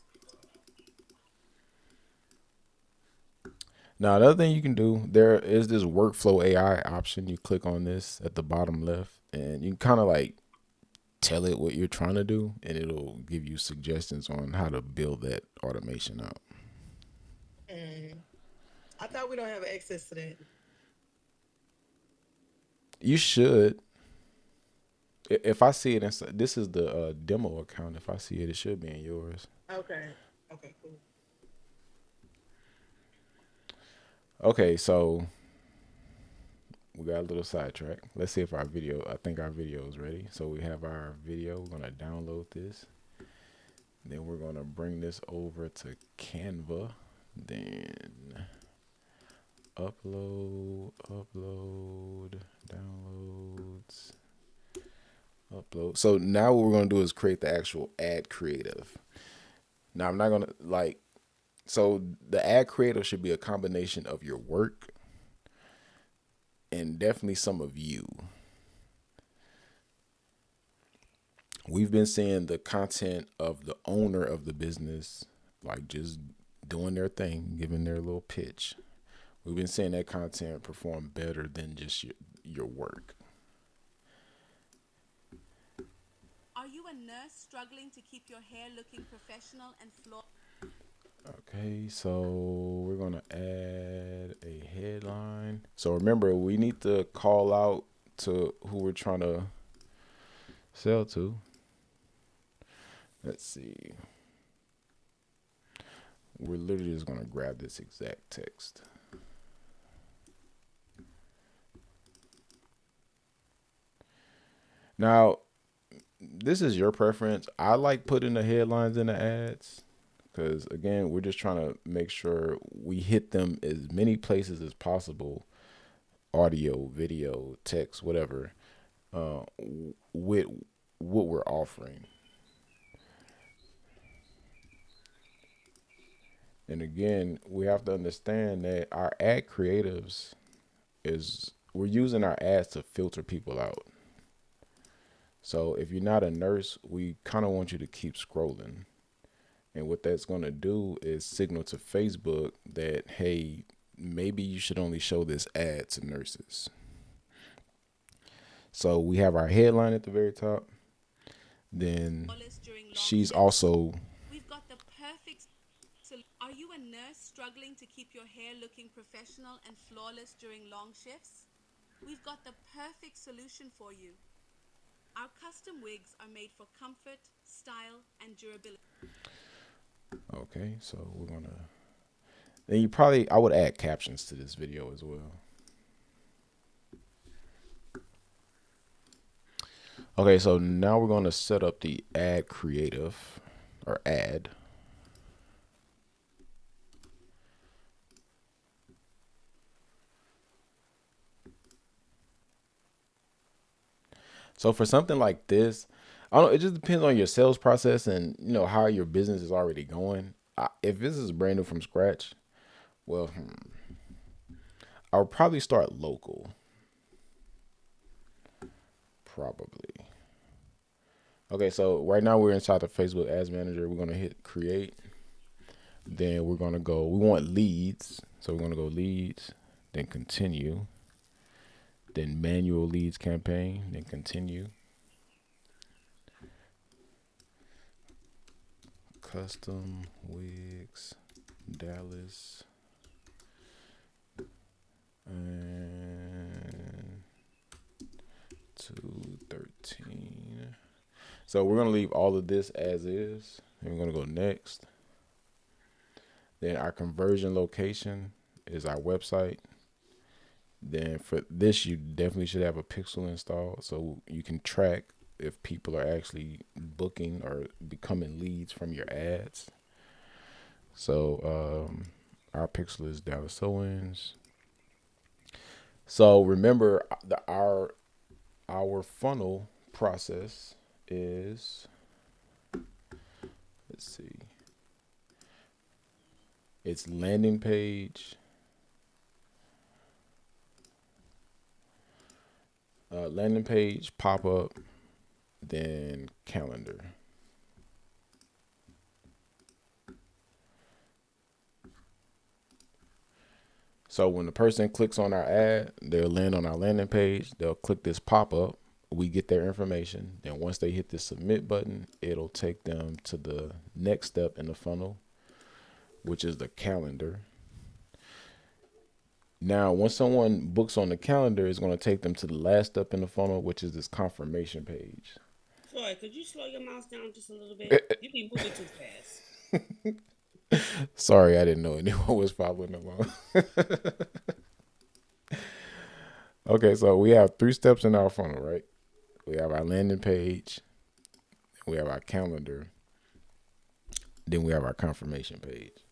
Speaker 1: Now, another thing you can do, there is this workflow AI option. You click on this at the bottom left, and you can kind of like tell it what you're trying to do, and it'll give you suggestions on how to build that automation out.
Speaker 2: Mm. I thought we don't have access to that.
Speaker 1: You should. If I see it inside, this is the demo account. If I see it, it should be in yours.
Speaker 2: Okay. Okay, cool.
Speaker 1: Okay, so we got a little sidetrack. Let's see if our video, I think our video is ready. So we have our video. We're going to download this. Then we're going to bring this over to Canva. Then upload, downloads, upload. So now what we're going to do is create the actual ad creative. Now I'm not going to so the ad creative should be a combination of your work and definitely some of you. We've been seeing the content of the owner of the business, like just doing their thing, giving their little pitch. We've been seeing that content perform better than just your work.
Speaker 5: Are you a nurse struggling to keep your hair looking professional and flawless?
Speaker 1: Okay, so we're going to add a headline. So remember, we need to call out to who we're trying to sell to. Let's see. We're literally just going to grab this exact text. Now, this is your preference. I like putting the headlines in the ads because, again, we're just trying to make sure we hit them as many places as possible, audio, video, text, whatever, with what we're offering. And again, we have to understand that our ad creatives we're using our ads to filter people out. So if you're not a nurse, we kind of want you to keep scrolling. And what that's going to do is signal to Facebook that, hey, maybe you should only show this ad to nurses. So we have our headline at the very top. Then she's also...
Speaker 5: We've got the perfect... Are you a nurse struggling to keep your hair looking professional and flawless during long shifts? We've got the perfect solution for you. Our custom wigs are made for comfort, style, and durability.
Speaker 1: Okay, so we're going to... Then I would add captions to this video as well. Okay, so now we're going to set up the ad creative, or ad. So for something like this, I don't know. It just depends on your sales process and how your business is already going. If this is brand new from scratch, well, I would probably start local. Probably. Okay, so right now we're inside the Facebook Ads Manager. We're gonna hit create. Then we're gonna go. We want leads, so we're gonna go leads. Then continue. Then manual leads campaign. Then continue. Custom wigs, Dallas, and 213. So we're gonna leave all of this as is, and we're gonna go next. Then our conversion location is our website. Then for this, you definitely should have a pixel installed so you can track if people are actually booking or becoming leads from your ads. So our pixel is Dallas Owens. So remember our funnel process is, let's see, it's landing page, pop up, then calendar. So when the person clicks on our ad, they'll land on our landing page. They'll click this pop up. We get their information. Then once they hit the submit button, it'll take them to the next step in the funnel, which is the calendar. Now, once someone books on the calendar, it's going to take them to the last step in the funnel, which is this confirmation page.
Speaker 3: Troy, could you slow your mouse down just a little bit? You be moving too fast.
Speaker 1: Sorry, I didn't know anyone was following along. Okay, so we have 3 steps in our funnel, right? We have our landing page, we have our calendar, then we have our confirmation page.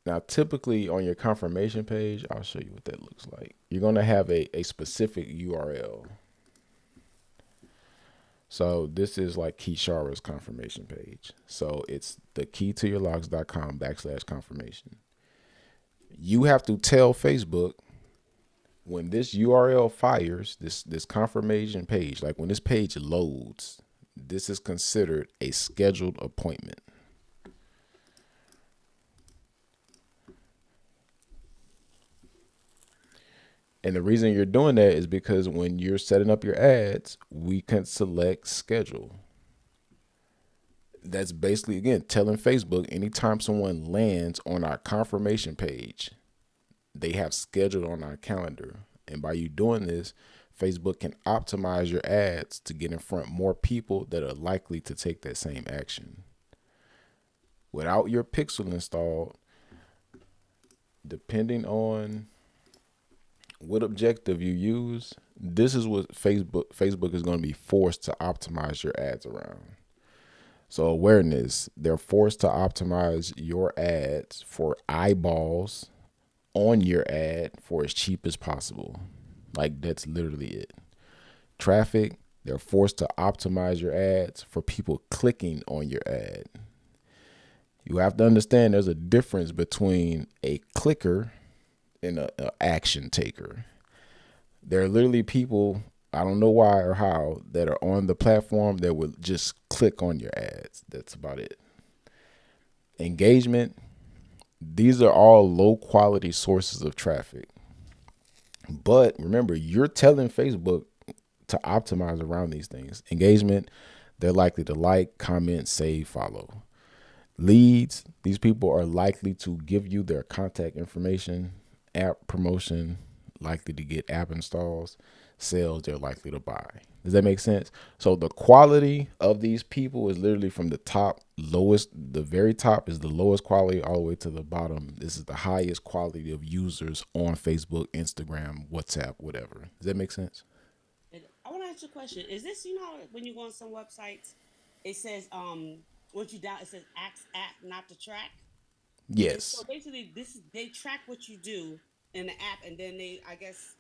Speaker 1: Now, typically on your confirmation page, I'll show you what that looks like. You're going to have a specific URL. So this is like Keyshara's confirmation page. So it's the keytoyourlocks.com/confirmation. You have to tell Facebook when this URL fires, this confirmation page, like when this page loads, this is considered a scheduled appointment. And the reason you're doing that is because when you're setting up your ads, we can select schedule. That's basically, again, telling Facebook anytime someone lands on our confirmation page, they have scheduled on our calendar. And by you doing this, Facebook can optimize your ads to get in front more people that are likely to take that same action. Without your pixel installed, depending on what objective you use, this is what Facebook is going to be forced to optimize your ads around. So awareness, they're forced to optimize your ads for eyeballs on your ad for as cheap as possible. Like, that's literally it. Traffic, they're forced to optimize your ads for people clicking on your ad. You have to understand there's a difference between a clicker and an action taker. There are literally people, I don't know why or how, that are on the platform that will just click on your ads. That's about it. Engagement, these are all low quality sources of traffic. But remember, you're telling Facebook to optimize around these things. Engagement, they're likely to like, comment, save, follow. Leads, these people are likely to give you their contact information. App promotion, likely to get app installs. Sales, they're likely to buy. Does that make sense? So the quality of these people is literally from the top lowest, the very top is the lowest quality all the way to the bottom. This is the highest quality of users on Facebook, Instagram, WhatsApp, whatever. Does that make sense?
Speaker 3: I want to ask you a question. Is this, you know, when you go on some websites, it says, once you down, it says app not to track. And so
Speaker 1: Yes.
Speaker 3: basically, this they track what you do in the app, and then they, I guess,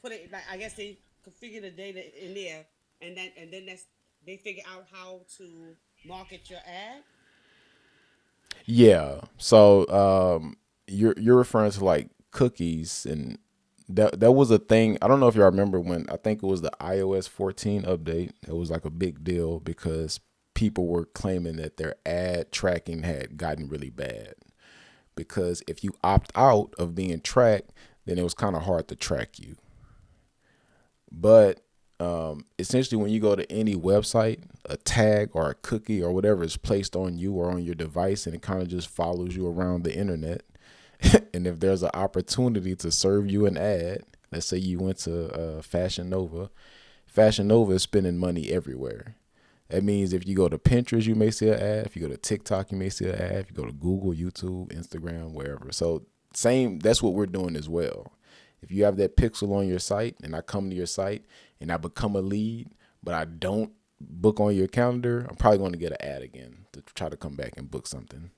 Speaker 3: put it like I guess they configure the data in there, and then they figure out how to market your ad.
Speaker 1: Yeah. So you're referring to like cookies, and that was a thing. I don't know if y'all remember when I think it was the iOS 14 update. It was like a big deal because people were claiming that their ad tracking had gotten really bad. Because if you opt out of being tracked, then it was kind of hard to track you. But essentially, when you go to any website, a tag or a cookie or whatever is placed on you or on your device, and it kind of just follows you around the internet. And if there's an opportunity to serve you an ad, let's say you went to Fashion Nova, Fashion Nova is spending money everywhere. That means if you go to Pinterest, you may see an ad. If you go to TikTok, you may see an ad. If you go to Google, YouTube, Instagram, wherever. So that's what we're doing as well. If you have that pixel on your site and I come to your site and I become a lead, but I don't book on your calendar, I'm probably going to get an ad again to try to come back and book something.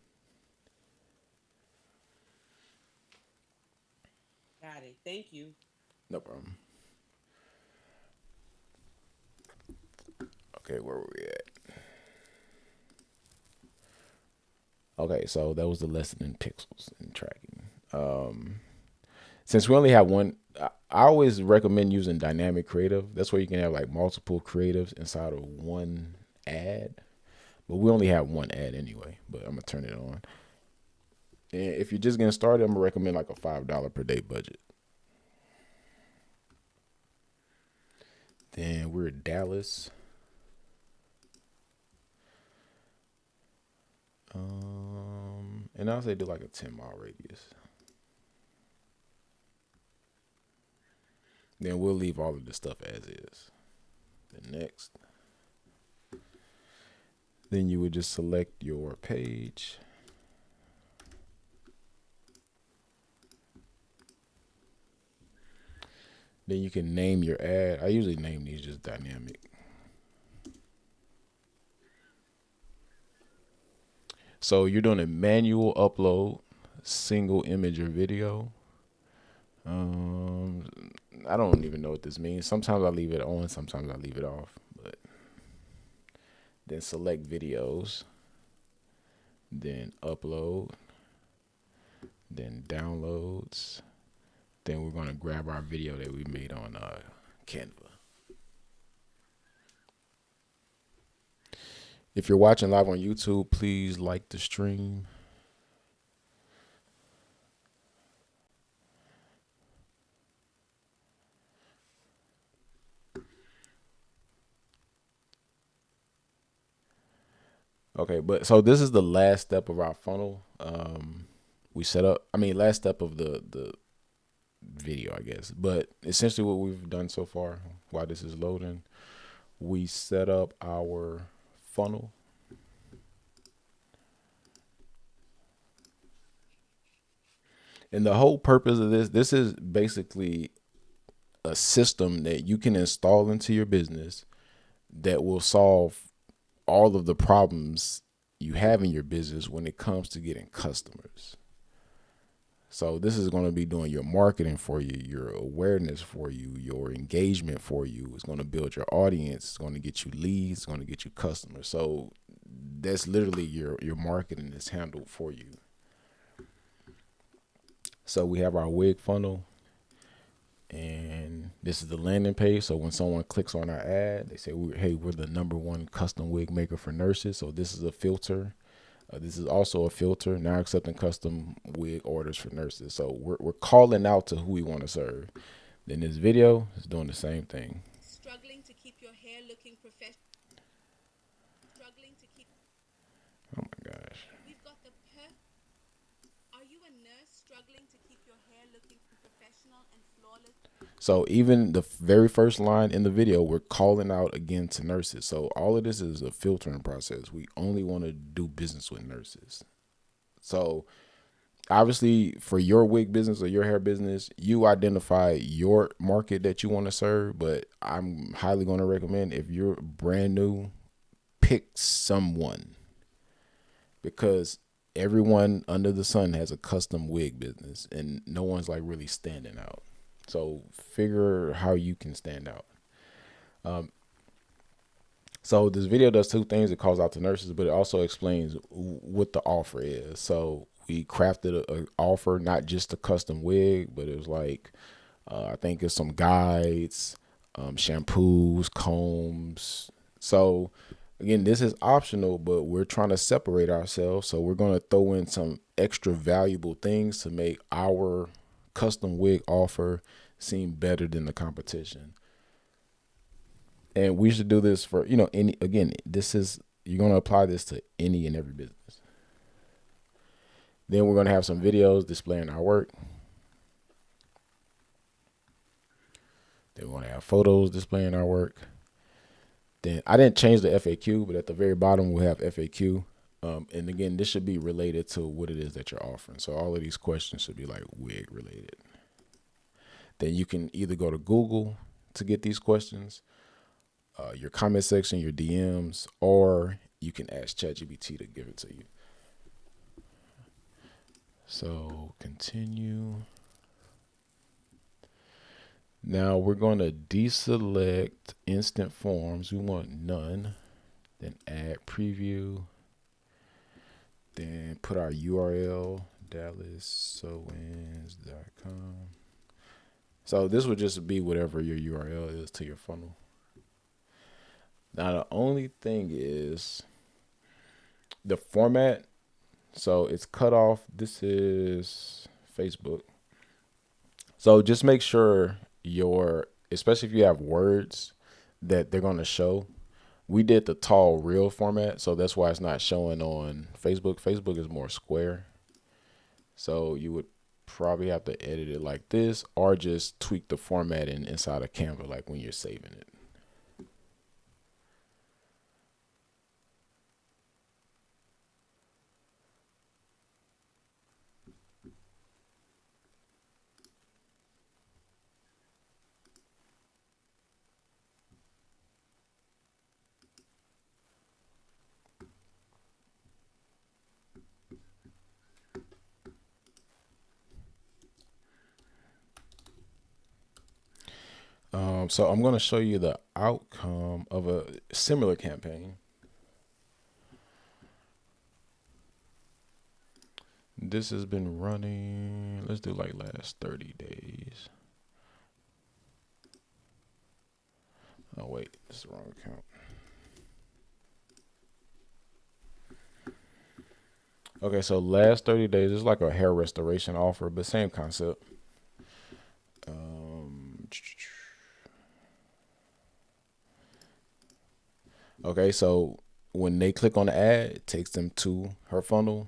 Speaker 3: Got it. Thank you.
Speaker 1: No problem. Okay, where were we at? Okay, so that was the lesson in pixels and tracking. Since we only have one, I always recommend using dynamic creative. That's where you can have like multiple creatives inside of one ad. But we only have one ad anyway, but I'm going to turn it on. And if you're just getting started, I'm going to recommend like a $5 per day budget. Then we're in Dallas. And I'll say do like a 10-mile radius. Then we'll leave all of this stuff as is. Then next. Then you would just select your page. Then you can name your ad. I usually name these just dynamic. So you're doing a manual upload, single image or video. I don't even know what this means. Sometimes I leave it on, sometimes I leave it off. But then select videos, then upload, then downloads. Then we're going to grab our video that we made on Canva. If you're watching live on YouTube, please like the stream. Okay, but so this is the last step of our funnel. We set up, last step of the video, I guess. But essentially what we've done so far while this is loading, we set up our funnel. And the whole purpose of this is basically a system that you can install into your business that will solve all of the problems you have in your business when it comes to getting customers. So this is going to be doing your marketing for you, your awareness for you, your engagement for you. It's going to build your audience. It's going to get you leads. It's going to get you customers. So that's literally your marketing is handled for you. So we have our wig funnel, and this is the landing page. So when someone clicks on our ad, they say, hey, we're the #1 custom wig maker for nurses. So this is a filter. This is also a filter, now accepting custom wig orders for nurses. So we're calling out to who we want to serve. Then this video is doing the same thing.
Speaker 5: Struggling to keep your hair looking professional. Struggling to keep.
Speaker 1: Oh my gosh.
Speaker 5: We've got the Are you a nurse struggling to keep your hair looking professional and flawless?
Speaker 1: So even the very first line in the video, we're calling out again to nurses. So all of this is a filtering process. We only want to do business with nurses. So obviously for your wig business or your hair business, you identify your market that you want to serve. But I'm highly going to recommend, if you're brand new, pick someone, because everyone under the sun has a custom wig business and no one's like really standing out. So figure how you can stand out. So this video does two things. It calls out to nurses, but it also explains what the offer is. So we crafted an offer, not just a custom wig, but it was like, I think it's some guides, shampoos, combs. So again, this is optional, but we're trying to separate ourselves. So we're going to throw in some extra valuable things to make our custom wig offer seem better than the competition. And we should do this for, any, again, this is, you're going to apply this to any and every business. Then we're going to have some videos displaying our work. Then we're going to have photos displaying our work. Then I didn't change the FAQ, but at the very bottom we'll have FAQ. And again, this should be related to what it is that you're offering. So all of these questions should be like wig related. Then you can either go to Google to get these questions, your comment section, your DMs, or you can ask ChatGPT to give it to you. So continue. Now we're going to deselect instant forms. We want none. Then add preview. Then put our URL, DallasSewings.com. So this would just be whatever your URL is to your funnel. Now the only thing is the format. So it's cut off. This is Facebook. So just make sure especially if you have words that they're going to show. We did the tall real format, so that's why it's not showing on Facebook. Facebook is more square. So you would probably have to edit it like this, or just tweak the formatting inside of Canva, like when you're saving it. So I'm going to show you the outcome of a similar campaign. This has been running, let's do like last 30 days. Oh wait, this is the wrong account. Okay, so last 30 days is like a hair restoration offer, but same concept. Okay, so when they click on the ad, it takes them to her funnel,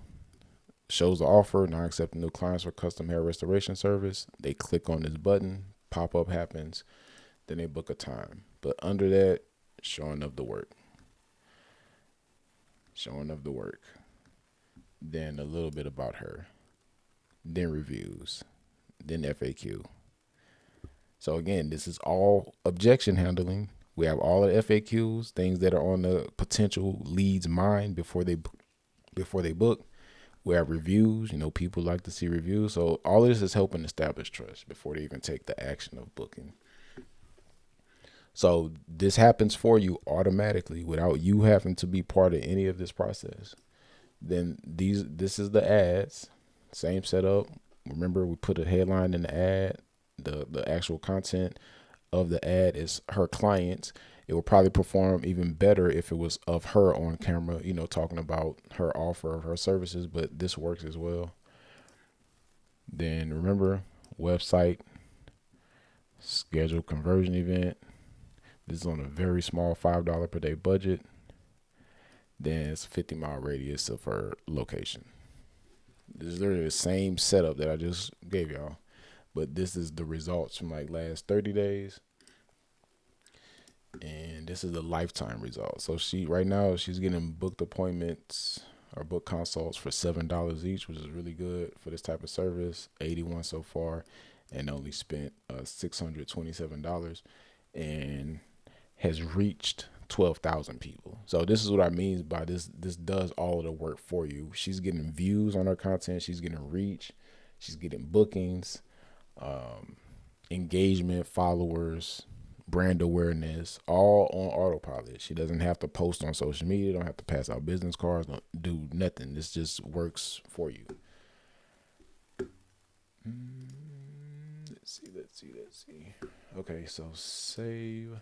Speaker 1: shows the offer, not accepting new clients for custom hair restoration service. They click on this button, pop-up happens, then they book a time. But under that, showing of the work. Showing of the work. Then a little bit about her. Then reviews. Then FAQ. So again, this is all objection handling. We have all the FAQs, things that are on the potential lead's mind before they book. We have reviews. People like to see reviews. So all of this is helping establish trust before they even take the action of booking. So this happens for you automatically without you having to be part of any of this process. Then this is the ads, same setup. Remember, we put a headline in the ad. The actual content of the ad is her clients. It will probably perform even better if it was of her on camera, talking about her offer of her services, but this works as well. Then remember, website, schedule conversion event. This is on a very small $5 per day budget. Then it's 50-mile radius of her location. This is literally the same setup that I just gave y'all. But this is the results from like last 30 days. And this is the lifetime result. So right now she's getting booked appointments or book consults for $7 each, which is really good for this type of service. 81 so far, and only spent $627 and has reached 12,000 people. So this is what I mean by this. This does all of the work for you. She's getting views on her content. She's getting reach. She's getting bookings. engagement, followers, brand awareness, all on autopilot. She doesn't have to post on social media, don't have to pass out business cards, don't do nothing. This just works for you. Let's see. Okay, so save.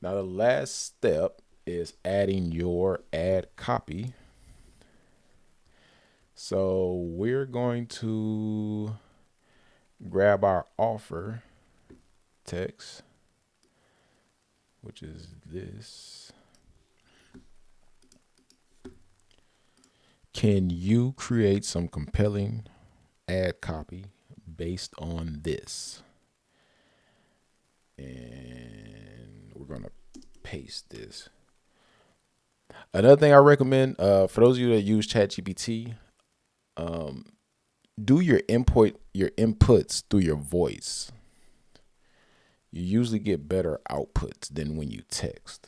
Speaker 1: Now the last step is adding your ad copy. So we're going to grab our offer text, which is this. Can you create some compelling ad copy based on this? And we're going to paste this. Another thing I recommend, for those of you that use ChatGPT, do your inputs through your voice. You usually get better outputs than when you text.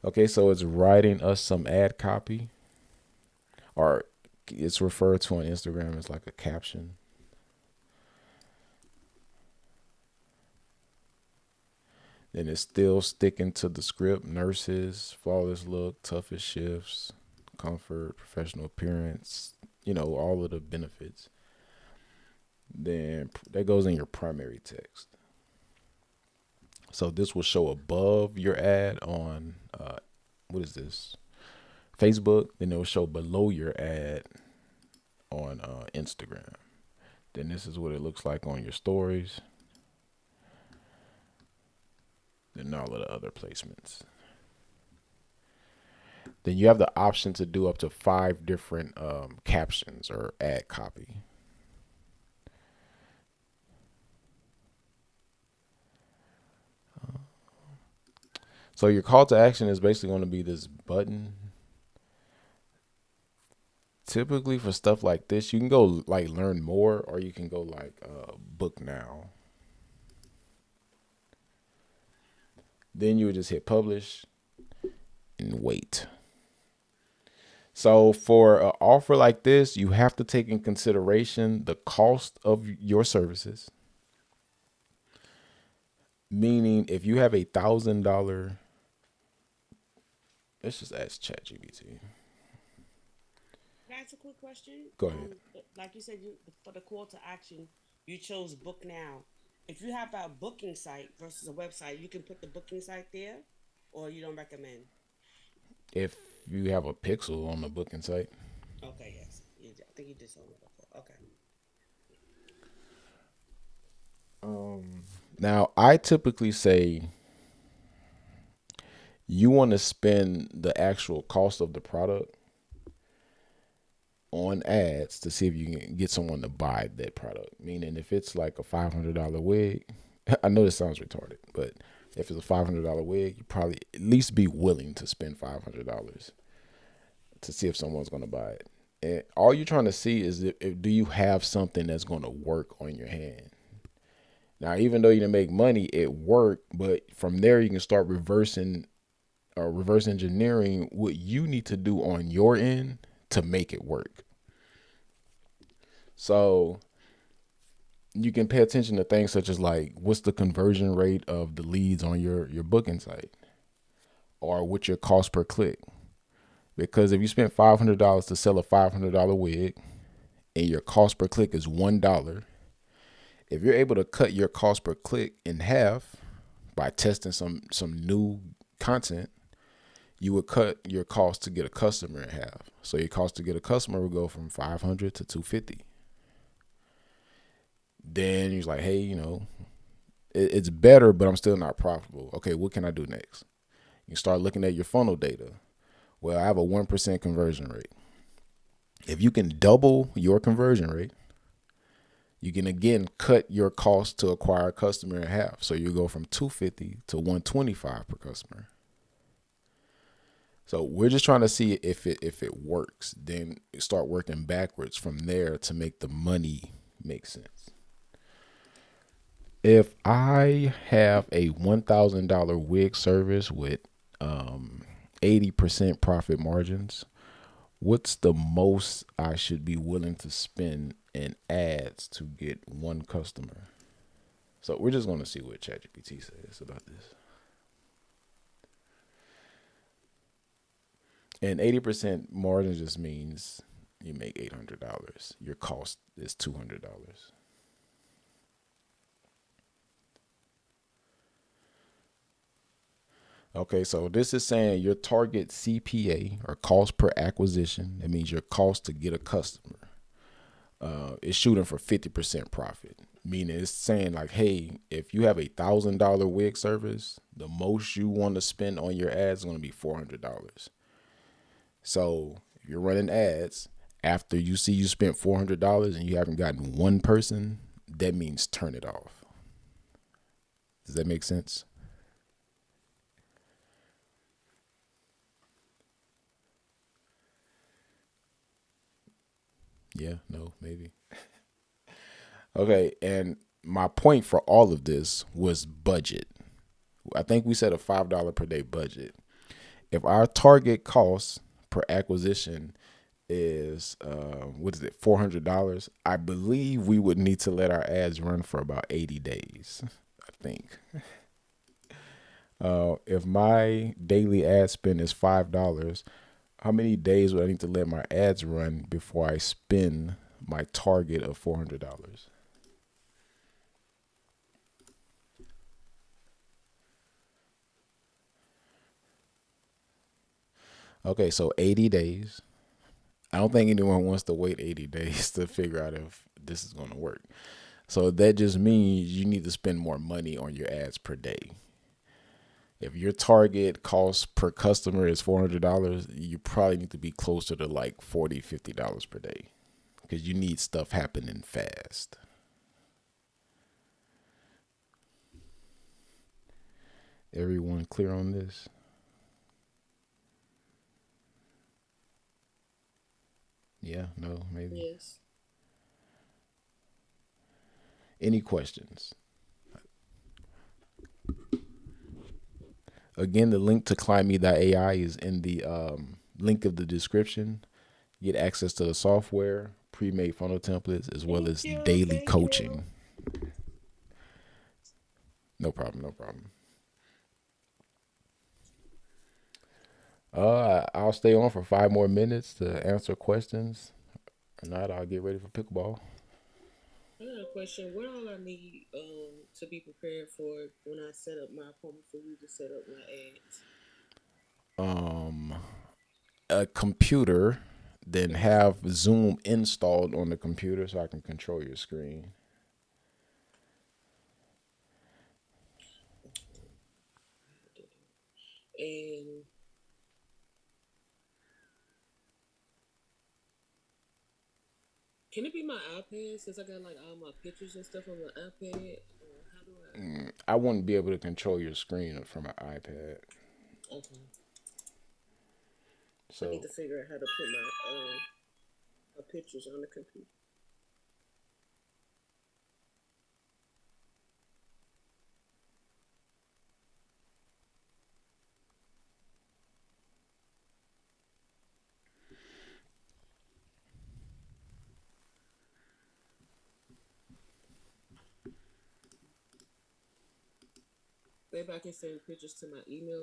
Speaker 1: Okay, so it's writing us some ad copy, or it's referred to on Instagram as like a caption. Then it's still sticking to the script: nurses, flawless look, toughest shifts, comfort, professional appearance, all of the benefits. Then that goes in your primary text. So this will show above your ad on, what is this? Facebook. Then it will show below your ad on Instagram. Then this is what it looks like on your stories. Then all of the other placements. Then you have the option to do up to 5 different captions or ad copy. So your call to action is basically going to be this button. Typically for stuff like this, you can go like learn more, or you can go like book now. Then you would just hit publish and wait. So for an offer like this, you have to take in consideration the cost of your services. Meaning if you have $1,000, let's just ask ChatGPT.
Speaker 3: Can I ask a quick question?
Speaker 1: Go ahead.
Speaker 3: Like you said, for the call to action, you chose book now. If you have a booking site versus a website, you can put the booking site there, or you don't recommend?
Speaker 1: If you have a pixel on the booking site.
Speaker 3: Okay, yes. I think you did something before. Okay.
Speaker 1: Now, I typically say you want to spend the actual cost of the product on ads to see if you can get someone to buy that product. Meaning if it's like a $500 wig, I know this sounds retarded, but if it's a $500 wig, you probably at least be willing to spend $500 to see if someone's going to buy it. And all you're trying to see is if do you have something that's going to work on your hand. Now, even though you didn't make money, it worked, but from there you can start reverse engineering what you need to do on your end to make it work. So you can pay attention to things such as like, what's the conversion rate of the leads on your booking site, or what's your cost per click? Because if you spent $500 to sell a $500 wig and your cost per click is $1, if you're able to cut your cost per click in half by testing some new content, you would cut your cost to get a customer in half. So your cost to get a customer would go from $500 to $250. Then you're like, hey, it's better, but I'm still not profitable. Okay, what can I do next? You start looking at your funnel data. Well, I have a 1% conversion rate. If you can double your conversion rate, you can again cut your cost to acquire a customer in half. So you go from $250 to $125 per customer. So we're just trying to see if it works. Then start working backwards from there to make the money make sense. If I have a $1,000 wig service with 80% profit margins, What's the most I should be willing to spend in ads to get one customer? So we're just going to see what ChatGPT says about this. And 80% margin just means you make $800. Your cost is $200. Okay, so this is saying your target CPA or cost per acquisition. That means your cost to get a customer is shooting for 50% profit. Meaning it's saying like, hey, if you have $1,000 wig service, the most you want to spend on your ads is going to be $400. So if you're running ads, after you see you spent $400 and you haven't gotten one person, that means turn it off. Does that make sense? Yeah, no, maybe. Okay, and my point for all of this was budget. I think we set a $5 per day budget. If our target cost per acquisition is what is it, $400, I believe we would need to let our ads run for about 80 days. I think. If my daily ad spend is $5, how many days would I need to let my ads run before I spend my target of $400? Okay, so 80 days. I don't think anyone wants to wait 80 days to figure out if this is going to work. So that just means you need to spend more money on your ads per day. If your target cost per customer is $400, you probably need to be closer to like $40, $50 per day because you need stuff happening fast. Everyone clear on this? Yeah, no, maybe.
Speaker 2: Yes.
Speaker 1: Any questions? Again, the link to ClimbMe.ai is in the link of the description. Get access to the software, pre-made funnel templates, as well
Speaker 2: Thank
Speaker 1: as
Speaker 2: you.
Speaker 1: daily
Speaker 2: Thank
Speaker 1: coaching.
Speaker 2: you.
Speaker 1: No problem, no problem. I'll stay on for 5 more minutes to answer questions. Or not, I'll get ready for pickleball.
Speaker 2: I got a question. What all I need to be prepared for when I set up my appointment for you to set up my ads?
Speaker 1: Um, a computer, then have Zoom installed on the computer so I can control your screen.
Speaker 2: And can it be my iPad since I got like all my pictures and stuff on my iPad? Or how do
Speaker 1: I wouldn't be able to control your screen from an iPad.
Speaker 2: Okay. I need
Speaker 1: So
Speaker 2: to figure out how to put my pictures on the computer. Maybe I can send pictures to my email